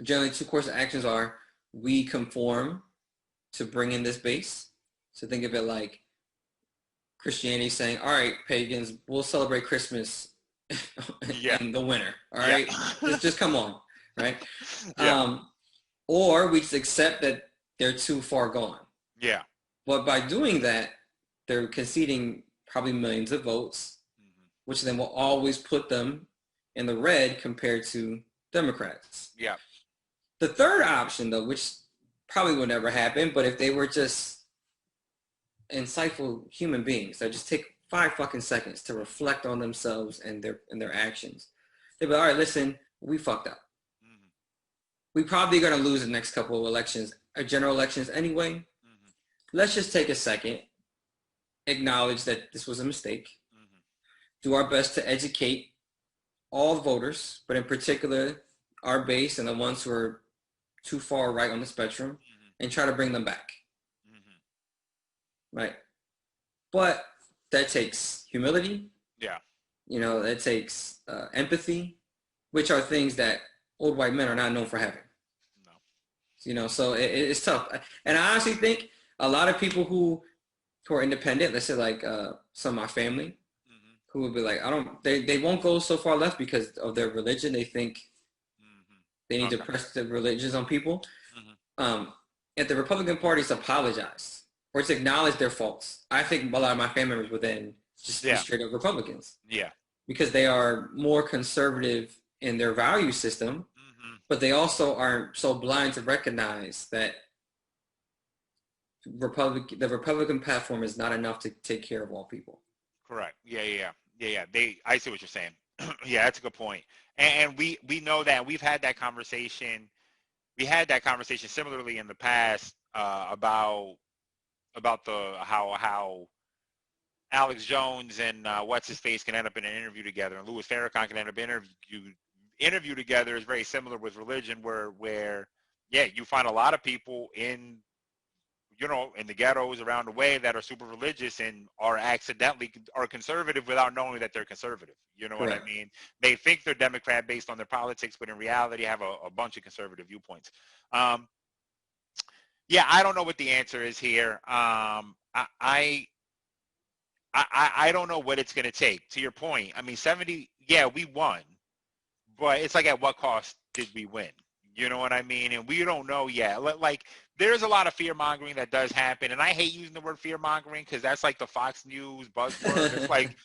generally 2 course of actions are: we conform to bring in this base. So think of it like Christianity saying, all right, pagans, we'll celebrate Christmas in the winter. All right, just come on, right? Or we just accept that they're too far gone. Yeah. But by doing that, they're conceding probably millions of votes, which then will always put them in the red compared to Democrats. Yeah. The third option, though, which probably will never happen, but if they were just insightful human beings that just take 5 fucking seconds to reflect on themselves and their actions, they'd be, all right, listen, we fucked up. We probably going to lose the next couple of elections, general elections anyway. Let's just take a second, acknowledge that this was a mistake, do our best to educate all voters, but in particular our base and the ones who are too far right on the spectrum, and try to bring them back. Right? But that takes humility. Yeah. You know, that takes empathy, which are things that old white men are not known for having. No. You know, so it's tough. And I honestly think a lot of people who are independent, let's say like some of my family, who would be like, they won't go so far left because of their religion. They think they need to press the religions on people. If the Republican Party's apologized or to acknowledge their faults, I think a lot of my family members would then just be straight up Republicans. Yeah. Because they are more conservative in their value system, but they also aren't so blind to recognize that the Republican platform is not enough to take care of all people. Correct. Yeah. I see what you're saying. Yeah, that's a good point. And we know that we've had that conversation we had that conversation similarly in the past about the how Alex Jones and what's his face can end up in an interview together, and Louis Farrakhan can end up interview together is very similar with religion, where yeah, you find a lot of people in in the ghettos around the way that are super religious and are conservative without knowing that they're conservative. You know what I Correct. mean? They think they're Democrat based on their politics, but in reality have a bunch of conservative viewpoints. Um, yeah, I don't know what the answer is here. I don't know what it's going to take. To your point, I mean, 70. Yeah, we won, but it's like, at what cost did we win? You know what I mean? And we don't know yet. Like, there's a lot of fear mongering that does happen, and I hate using the word fear mongering because that's like the Fox News buzzword. It's like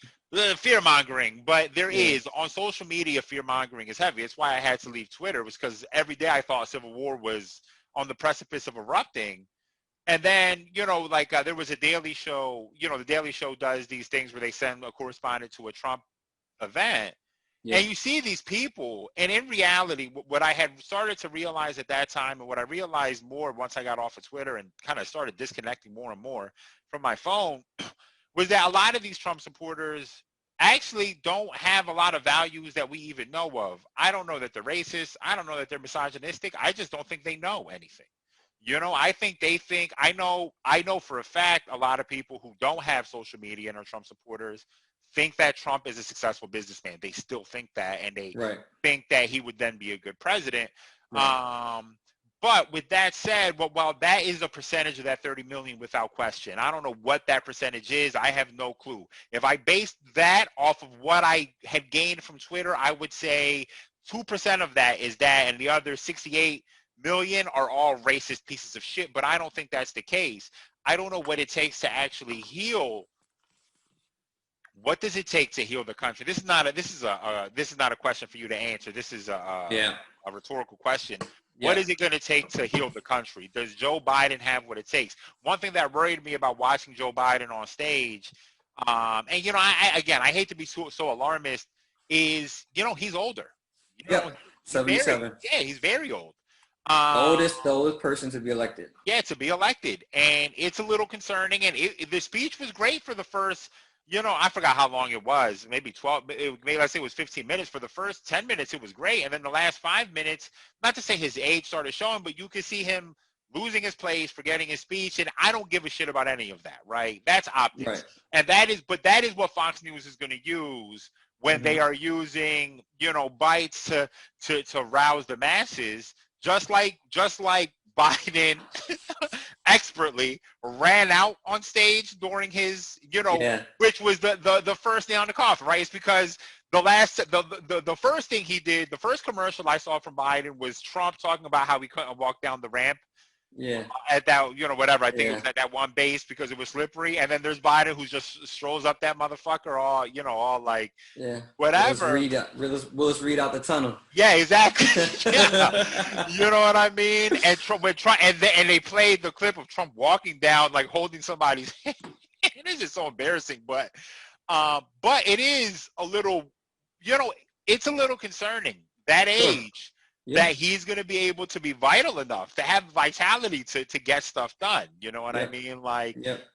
fear mongering, but there Yeah. is on social media. Fear mongering is heavy. It's why I had to leave Twitter, was because every day I thought civil war was on the precipice of erupting. And then, like there was a Daily Show. The Daily Show does these things where they send a correspondent to a Trump event. Yeah. And you see these people, and in reality, what I had started to realize at that time, and what I realized more once I got off of Twitter and kind of started disconnecting more and more from my phone, was that a lot of these Trump supporters actually don't have a lot of values that we even know of. I don't know that they're racist. I don't know that they're misogynistic. I just don't think they know anything. I think they think, I know for a fact a lot of people who don't have social media and are Trump supporters think that Trump is a successful businessman. They still think that, and they Right. think that he would then be a good president. Right. But with that said, while that is a percentage of that 30 million without question, I don't know what that percentage is. I have no clue. If I based that off of what I had gained from Twitter, I would say 2% of that is that, and the other 68 million are all racist pieces of shit. But I don't think that's the case. I don't know what it takes to actually heal. What does it take to heal the country? This is not a question for you to answer. This is Yeah. a rhetorical question. What Yeah. is it going to take to heal the country? Does Joe Biden have what it takes? One thing that worried me about watching Joe Biden on stage, and I hate to be so alarmist, is he's older. Yep. He's very 77. he's very old. The oldest person to be elected. Yeah, to be elected, and it's a little concerning. And the speech was great for the first, I forgot how long it was, maybe 12, maybe let's say it was 15 minutes. For the first 10 minutes, it was great, and then the last 5 minutes, not to say his age started showing, but you could see him losing his place, forgetting his speech, and I don't give a shit about any of that, right? That's optics, Right. and that is what Fox News is going to use when they Hmm. are using, bites to rouse the masses, just like Biden expertly ran out on stage during his, Yeah. which was the first nail in the coffin, right? It's because the first thing he did, the first commercial I saw from Biden was Trump talking about how he couldn't walk down the ramp Yeah. at that, whatever. I think it Yeah. was at that one base because it was slippery. And then there's Biden who just strolls up that motherfucker all like Yeah. whatever. Willis Reed out the tunnel. Yeah, exactly. Yeah. You know what I mean? And Trump, and they played the clip of Trump walking down, like holding somebody's hand. It is just so embarrassing, but it is a little, it's a little concerning that Sure. age, Yeah. that he's going to be able to be vital enough to have vitality to get stuff done. You know what I Yep. mean? Like, Yep.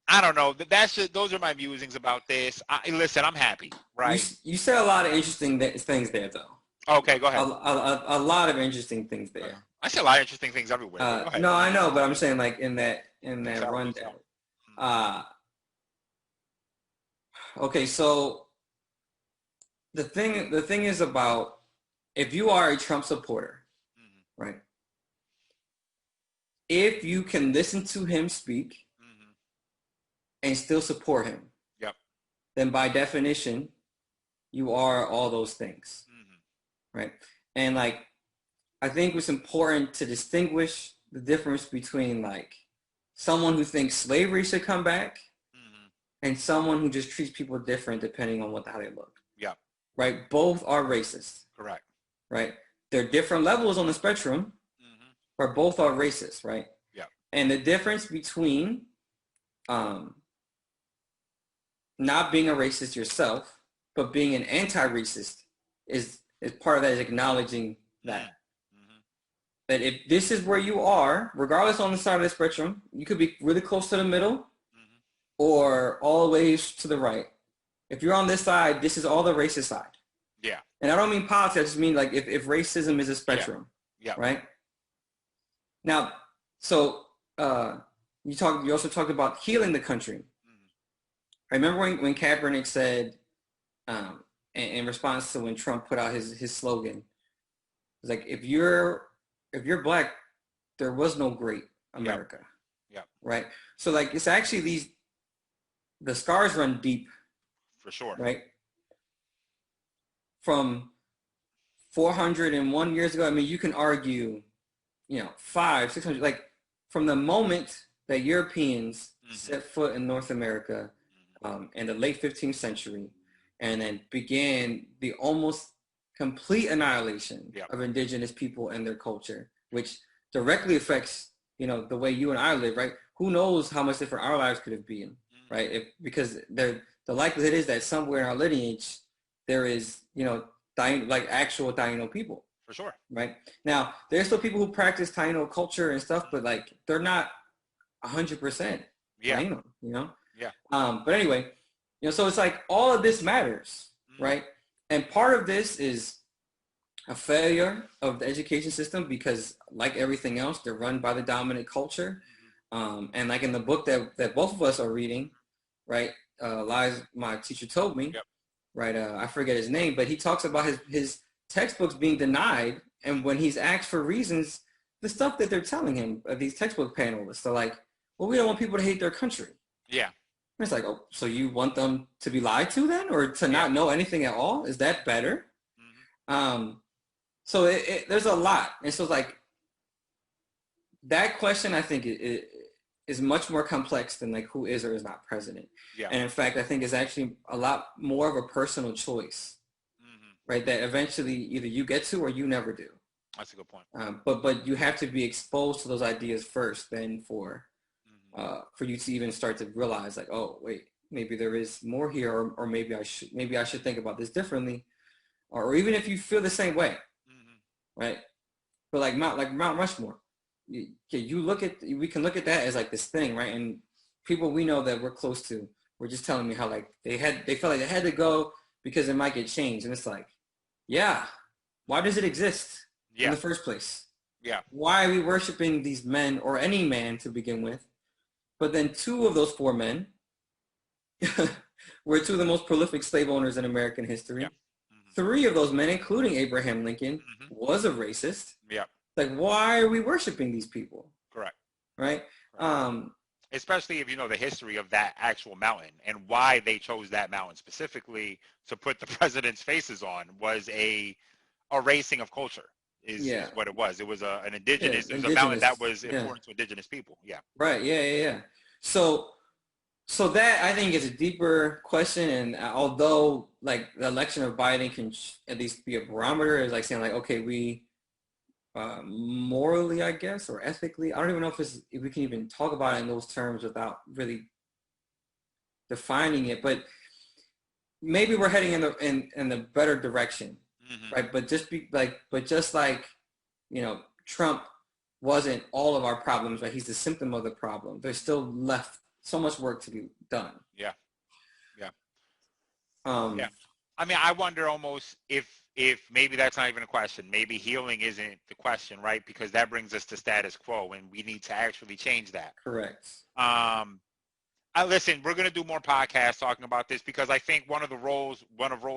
I don't know. That's just, those are my musings about this. Listen, I'm happy, You right? you said a lot of interesting things there, though. Okay, go ahead. A lot of interesting things there. I see a lot of interesting things everywhere, but go ahead. No, I know, but I'm saying like in that Tell me, rundown. tell me. Uh, okay, so the thing is about, if you are a Trump supporter, Mm-hmm. right? If you can listen to him speak Mm-hmm. and still support him, Yep. then by definition, you are all those things, Mm-hmm. right? And like, I think it's important to distinguish the difference between like someone who thinks slavery should come back Mm-hmm. and someone who just treats people different depending on how they look, Yep. right? Both are racist, Correct. right? They're different levels on the spectrum, Mm-hmm. but both are racist, right? Yep. And the difference between not being a racist yourself, but being an anti-racist is part of that is acknowledging that, Mm-hmm. that if this is where you are, regardless on the side of the spectrum, you could be really close to the middle Mm-hmm. or all the way to the right. If you're on this side, this is all the racist side. Yeah. And I don't mean politics, I just mean like if racism is a spectrum, Yeah. right? Now, so you also talked about healing the country. Mm-hmm. I remember when Kaepernick said, in response to when Trump put out his slogan, it was like, if you're black, there was no great America. Yeah. Right? So like it's actually the scars run deep. For sure. Right? From 401 years ago, I mean, you can argue, 500, 600, like from the moment that Europeans Mm-hmm. set foot in North America in the late 15th century, and then began the almost complete annihilation of indigenous people and their culture, which directly affects, the way you and I live, right? Who knows how much different our lives could have been, right? Because the likelihood is that somewhere in our lineage, there is, like actual Taino people. For sure. Right? Now, there's still people who practice Taino culture and stuff, but like they're not 100% Taino, Yeah. But anyway, so it's like all of this matters, right? And part of this is a failure of the education system because, like everything else, they're run by the dominant culture. And like in the book that both of us are reading, right? Lies my teacher told me, right? I forget his name, but he talks about his textbooks being denied, and when he's asked for reasons, the stuff that they're telling him, these textbook panelists, they're like, well, we don't want people to hate their country. Yeah. And it's like, oh, so you want them to be lied to then, or to not know anything at all? Is that better? So there's a lot. And so it's like, that question, I think, is much more complex than like who is or is not president. Yeah. And in fact, I think it's actually a lot more of a personal choice, right? That eventually either you get to or you never do. That's a good point. But you have to be exposed to those ideas first, then for you to even start to realize like, oh, wait, maybe there is more here, or maybe I should think about this differently, or even if you feel the same way, right? But like Mount Rushmore, we can look at that as like this thing, right? And people we know that we're close to were just telling me how like they felt like they had to go because it might get changed, and it's like, yeah, why does it exist in the first place? Yeah. Why are we worshiping these men, or any man to begin with? But then 2 of those 4 men were 2 of the most prolific slave owners in American history. 3 of those men, including Abraham Lincoln, was a racist. Yeah. Like, why are we worshiping these people? Correct. Right? Especially if you know the history of that actual mountain and why they chose that mountain specifically to put the president's faces on was a erasing of culture. Is what it was. It was an indigenous. It was a mountain that was important to indigenous people. Yeah. Right. Yeah. So that, I think, is a deeper question. And although like the election of Biden can at least be a barometer, is like saying like, okay, we morally, I guess, or ethically, I don't even know if we can even talk about it in those terms without really defining it. But maybe we're heading in the better direction. Right, but just like Trump wasn't all of our problems, right? He's the symptom of the problem. There's still left so much work to be done. Yeah. I mean, I wonder almost if maybe that's not even a question. Maybe healing isn't the question, right? Because that brings us to status quo, and we need to actually change that. Correct. Listen, we're going to do more podcasts talking about this because I think one of roles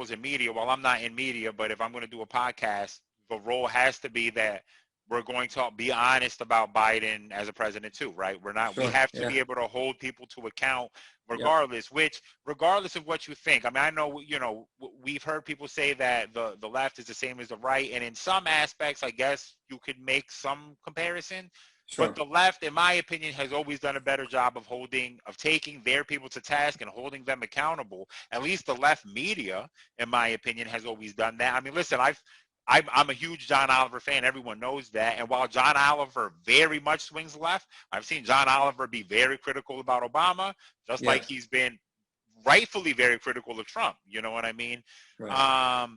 in media, well, I'm not in media, but if I'm going to do a podcast, the role has to be that we're going to be honest about Biden as a president too, right? We have to be able to hold people to account regardless of what you think. I mean, I know, we've heard people say that the left is the same as the right. And in some aspects, I guess you could make some comparison. Sure. But the left, in my opinion, has always done a better job of taking their people to task and holding them accountable. At least the left media, in my opinion, has always done that. I mean, listen, I'm a huge John Oliver fan. Everyone knows that. And while John Oliver very much swings left, I've seen John Oliver be very critical about Obama, just like he's been rightfully very critical of Trump. You know what I mean? Right.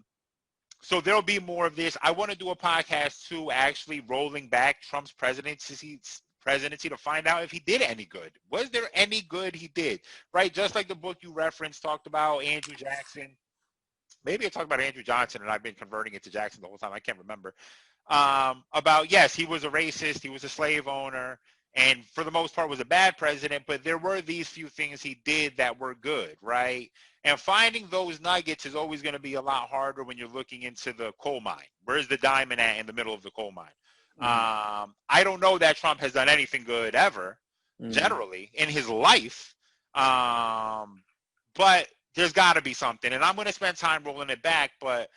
So there'll be more of this. I want to do a podcast too, actually rolling back Trump's presidency to find out if he did any good. Was there any good he did? Right? Just like the book you referenced talked about Andrew Jackson. Maybe I talked about Andrew Johnson, and I've been converting it to Jackson the whole time. I can't remember. About, yes, he was a racist. He was a slave owner. And for the most part was a bad president, but there were these few things he did that were good, right? And finding those nuggets is always going to be a lot harder when you're looking into the coal mine. Where's the diamond at in the middle of the coal mine? I don't know that Trump has done anything good ever, generally, in his life. But there's got to be something. And I'm going to spend time rolling it back, but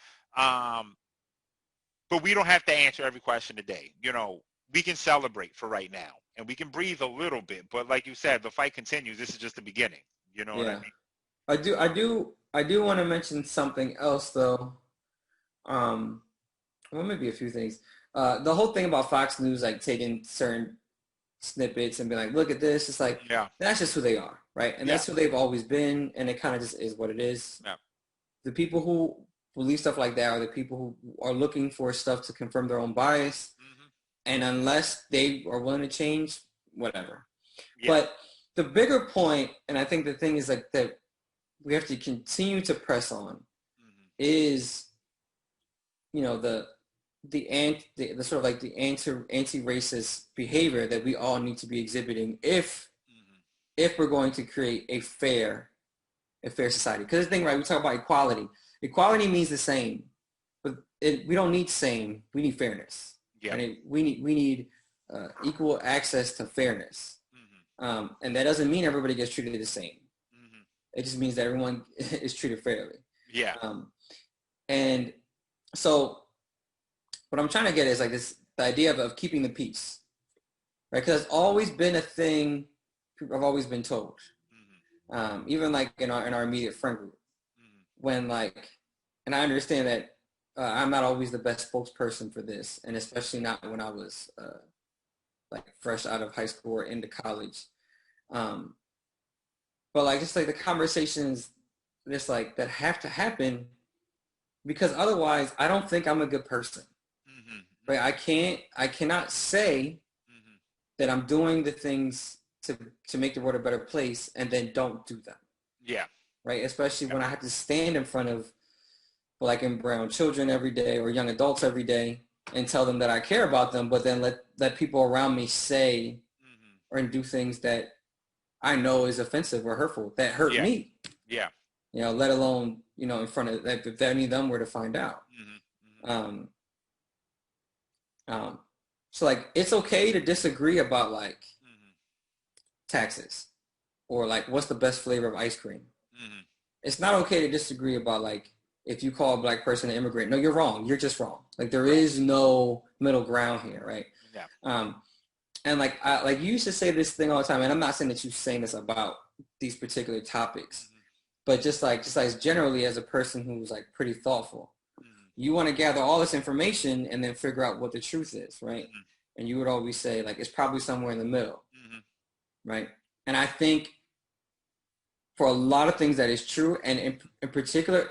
we don't have to answer every question today. You know, we can celebrate for right now. And we can breathe a little bit, but like you said, the fight continues. This is just the beginning. You know what I mean? I do want to mention something else though. Well, maybe a few things. The whole thing about Fox News, like taking certain snippets and being like, look at this. It's like, that's just who they are, right? And that's who they've always been. And it kind of just is what it is. Yeah. The people who believe stuff like that are the people who are looking for stuff to confirm their own bias. And unless they are willing to change, whatever. Yeah. But the bigger point, and I think the thing is like that we have to continue to press on, is, you know, the sort of like the anti-racist behavior that we all need to be exhibiting if we're going to create a fair society. Because the thing, right? We talk about equality. Equality means the same, but we don't need same. We need fairness. Yeah. And we need equal access to fairness. And that doesn't mean everybody gets treated the same. It just means that everyone is treated fairly. Yeah. And so what I'm trying to get is like the idea of keeping the peace, right? Because it's always been a thing people have always been told. Even like in our immediate friend group, when like, and I understand that I'm not always the best spokesperson for this, and especially not when I was like fresh out of high school or into college. But like just like the conversations just like that have to happen, because otherwise I don't think I'm a good person. Right? I cannot say that I'm doing the things to make the world a better place and then don't do them. Yeah. Right? Especially when I have to stand in front of black and brown children every day or young adults every day and tell them that I care about them, but then let people around me say or do things that I know is offensive or hurtful, that hurt me. Yeah. You know, let alone, you know, in front of that, if any of them were to find out. So like, it's okay to disagree about like taxes or like, what's the best flavor of ice cream? It's not okay to disagree about like, if you call a black person an immigrant, no, you're wrong. You're just wrong. Like there is no middle ground here, right? Yeah. And like you used to say this thing all the time, and I'm not saying that you're saying this about these particular topics, but just like generally as a person who's like pretty thoughtful, you want to gather all this information and then figure out what the truth is, right? And you would always say like it's probably somewhere in the middle, right? And I think for a lot of things that is true, and in particular.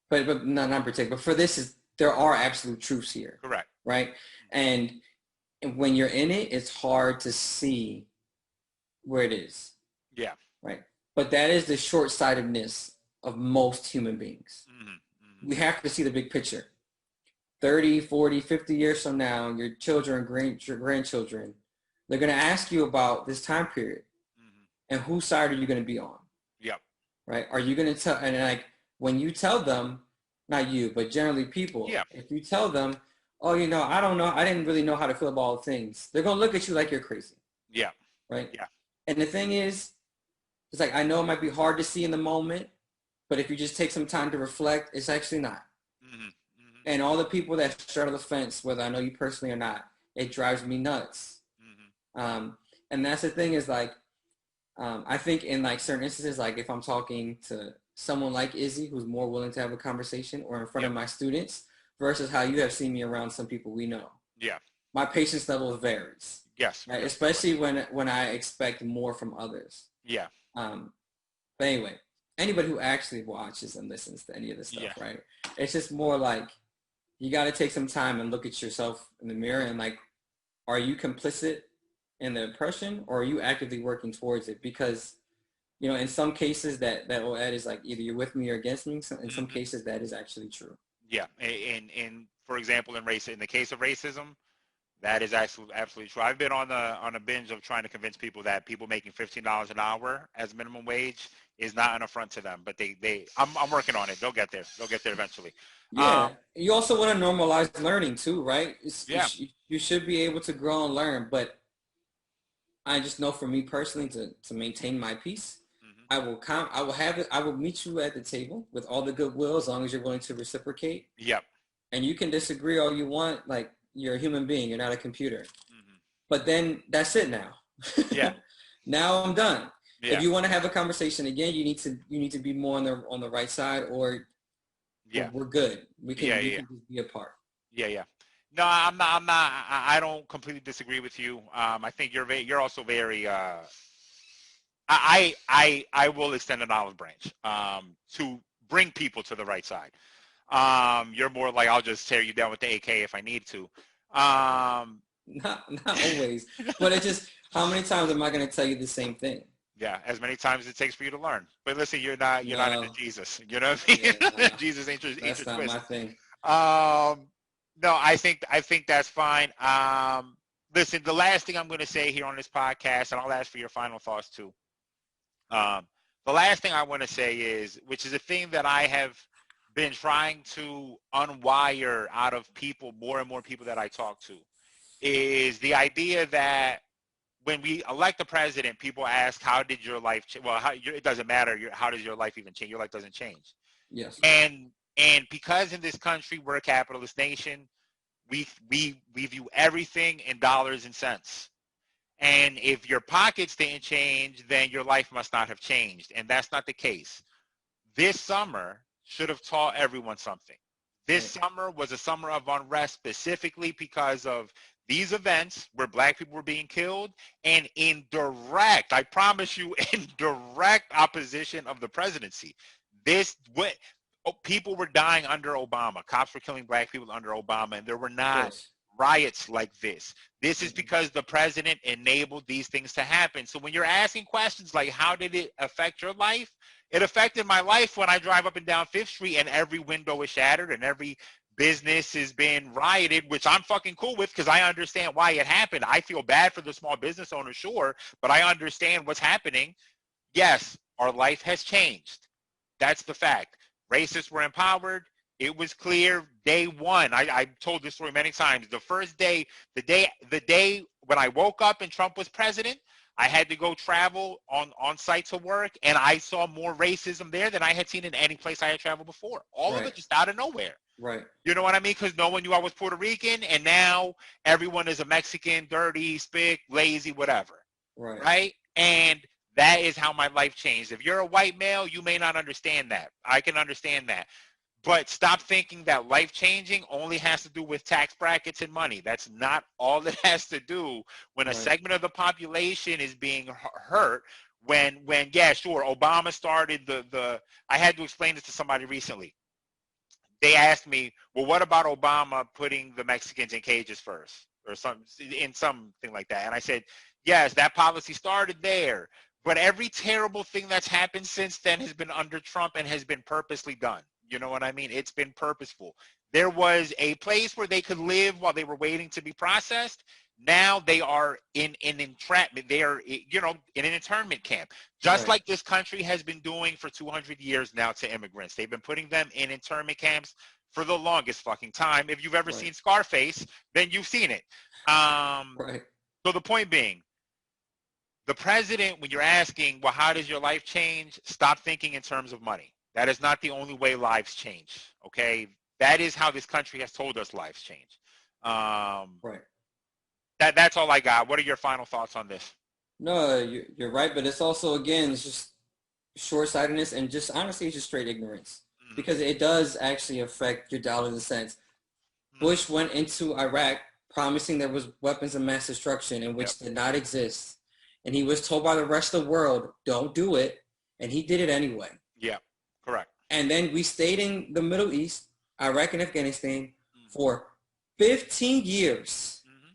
But not in particular. But for this, there are absolute truths here. Correct. Right. And when you're in it, it's hard to see where it is. Yeah. Right. But that is the short-sightedness of most human beings. We have to see the big picture. 30, 40, 50 years from now, your children, your grandchildren, they're going to ask you about this time period. And whose side are you going to be on? Yep. Right. Are you going to tell, and like, when you tell them, not you, but generally people, if you tell them, oh, you know, I don't know, I didn't really know how to feel about all things, they're going to look at you like you're crazy. Yeah. Right? Yeah. And the thing is, it's like, I know it might be hard to see in the moment, but if you just take some time to reflect, it's actually not. And all the people that straddle the fence, whether I know you personally or not, it drives me nuts. And that's the thing is like, I think in like certain instances, like if I'm talking to someone like Izzy, who's more willing to have a conversation, or in front of my students, versus how you have seen me around some people we know. Yeah. My patience level varies. Yes. Right? Especially when I expect more from others. Yeah. But anyway, anybody who actually watches and listens to any of this Yeah. stuff, right? It's just more like you got to take some time and look at yourself in the mirror and like, are you complicit in the oppression or are you actively working towards it? Because in some cases that OED is like either you're with me or against me. So in some Hmm. cases that is actually true. Yeah. In for example, in the case of racism, that is absolutely true. I've been on a binge of trying to convince people that people making $15 an hour as minimum wage is not an affront to them. But I'm working on it. They'll get there. They'll get there eventually. Yeah. You also want to normalize learning too, right? Yeah. You should be able to grow and learn, but I just know for me personally to maintain my peace, Hmm. I will meet you at the table with all the goodwill as long as you're willing to reciprocate. Yep. And you can disagree all you want, like you're a human being, you're not a computer. Hmm. But then that's it now. Yeah. Now I'm done. If Yeah. you want to have a conversation again, you need to be more on the right side, or Yeah. we're good. Yeah. We Yeah. can just be apart. Yeah. Yeah. No, I'm not. I'm not. I don't completely disagree with you. I think you're also very. I will extend an olive branch to bring people to the right side. You're more like I'll just tear you down with the AK if I need to. Not always, but it just how many times am I going to tell you the same thing? Yeah, as many times as it takes for you to learn. But listen, you're not into No, Jesus. You know what I yeah, mean? nah, Jesus ain't your that's not twist. my thing. Um, no, I think that's fine. Listen, the last thing I'm going to say here on this podcast, and I'll ask for your final thoughts too. Um, the last thing I want to say is, which is a thing that I have been trying to unwire out of people, more and more people that I talk to, is the idea that when we elect a president, people ask, "How did your life change?" Well, it doesn't matter. How does your life even change? Your life doesn't change. Yes, And because in this country we're a capitalist nation, we view everything in dollars and cents. And if your pockets didn't change, then your life must not have changed. And that's not the case. This summer should have taught everyone something. This right, summer was a summer of unrest specifically because of these events where black people were being killed and in direct, I promise you, in direct opposition of the presidency. This what people were dying under Obama. Cops were killing black people under Obama, and there were of not course. riots like this. This is Mhm. because the president enabled these things to happen. So when you're asking questions like, how did it affect your life? It affected my life when I drive up and down Fifth Street and every window is shattered and every business is being rioted, which I'm fucking cool with because I understand why it happened. I feel bad for the small business owner, sure, but I understand what's happening. Yes, our life has changed. That's the fact. Racists were empowered. It was clear day one. I told this story many times. The first day, the day when I woke up and Trump was president, I had to go travel on site to work, and I saw more racism there than I had seen in any place I had traveled before. All of Right, it just out of nowhere. right, You know what I mean? Because no one knew I was Puerto Rican, and now everyone is a Mexican, dirty, spick, lazy, whatever. right, Right? And that is how my life changed. If you're a white male, you may not understand that. I can understand that. But stop thinking that life changing only has to do with tax brackets and money. That's not all it has to do when a right, segment of the population is being hurt. When yeah, sure, Obama started the I had to explain this to somebody recently. They asked me, well, what about Obama putting the Mexicans in cages first or something like that? And I said, yes, that policy started there. But every terrible thing that's happened since then has been under Trump and has been purposely done. You know what I mean? It's been purposeful. There was a place where they could live while they were waiting to be processed. Now they are in entrapment. They are, in an internment camp, just right, like this country has been doing for 200 years now to immigrants. They've been putting them in internment camps for the longest fucking time. If you've ever right, seen Scarface, then you've seen it. Um, right, so the point being, the president, when you're asking, well, how does your life change? Stop thinking in terms of money. That is not the only way lives change. Okay, that is how this country has told us lives change. Um, right. that's all I got. What are your final thoughts on this? No, you're right, but it's also again, it's just short-sightedness and just honestly, it's just straight ignorance Mm-hmm. because it does actually affect your dollars and cents. Mm-hmm. Bush went into Iraq promising there was weapons of mass destruction in Yep. which did not exist, and he was told by the rest of the world, "Don't do it," and he did it anyway. Yeah, correct. And then we stayed in the Middle East, Iraq and Afghanistan, for 15 years. Mm-hmm.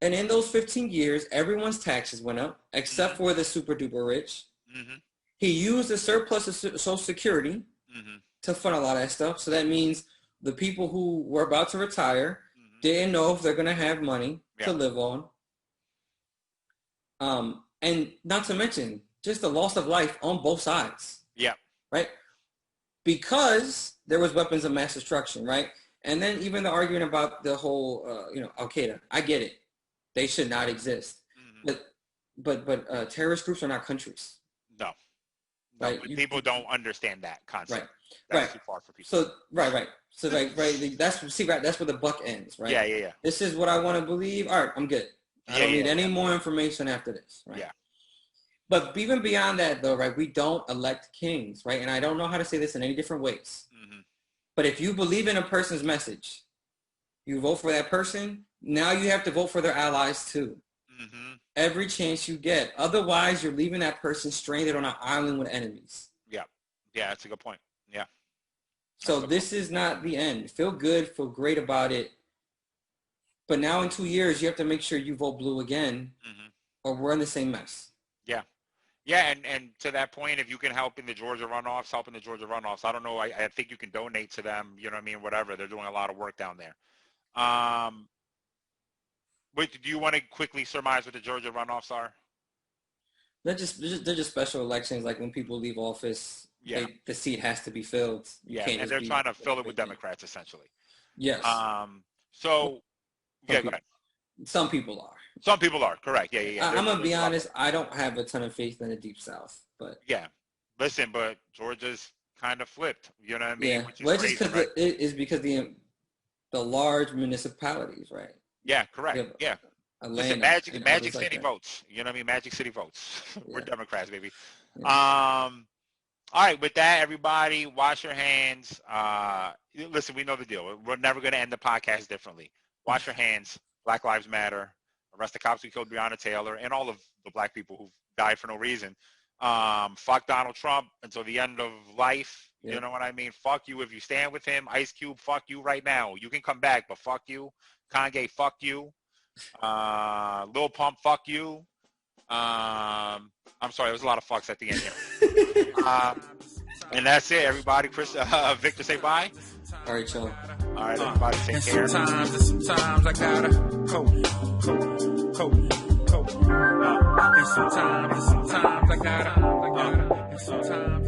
And in those 15 years, everyone's taxes went up, except for the super duper rich. Mm-hmm. He used the surplus of Social Security to fund a lot of that stuff. So that means the people who were about to retire didn't know if they're going to have money to live on. And not to mention just the loss of life on both sides. Yeah. Right? Because there was weapons of mass destruction, right? And then even the argument about the whole, Al-Qaeda. I get it. They should not exist. But terrorist groups are not countries. No. Right? People don't understand that concept. Right. That's too far for people. So right. So that's where the buck ends, right? Yeah. This is what I want to believe. All right, I'm good. I don't need any more information after this, right? Yeah. But even beyond that, though, right, we don't elect kings, right? And I don't know how to say this in any different ways. But if you believe in a person's message, you vote for that person, now you have to vote for their allies too. Every chance you get. Otherwise, you're leaving that person stranded on an island with enemies. Yeah, that's a good point. Yeah. So this is not the end. Feel good, feel great about it. But now in 2 years, you have to make sure you vote blue again, or we're in the same mess. Yeah, and to that point, if you can help in the Georgia runoffs, help in the Georgia runoffs. I don't know. I think you can donate to them. You know what I mean? Whatever. They're doing a lot of work down there. But do you want to quickly surmise what the Georgia runoffs are? They're just special elections. Like when people leave office, the seat has to be filled. And they're trying to fill it with Democrats, essentially. Yes. Go ahead. Some people are. Some people are, correct. Yeah. I'm going to be honest, I don't have a ton of faith in the Deep South. But yeah. Listen, but Georgia's kind of flipped. You know what I mean? Yeah. Which is crazy, right? It is because the large municipalities, right? Yeah, correct. Yeah. Listen, Magic City votes. You know what I mean? Magic City votes. We're Democrats, baby. Yeah. All right, with that, everybody, wash your hands. Listen, we know the deal. We're never going to end the podcast differently. Wash your hands. Black Lives Matter. Arrest the cops who killed Breonna Taylor and all of the black people who died for no reason. Fuck Donald Trump until the end of life. You know what I mean? Fuck you if you stand with him. Ice Cube, fuck you right now. You can come back, but fuck you. Kanye, fuck you. Lil Pump, fuck you. I'm sorry, there was a lot of fucks at the end here. And that's it, everybody. Chris, Victor, say bye. All right, y'all. All right, everybody, take care. Sometimes I gotta cope. And sometimes I gotta, and sometimes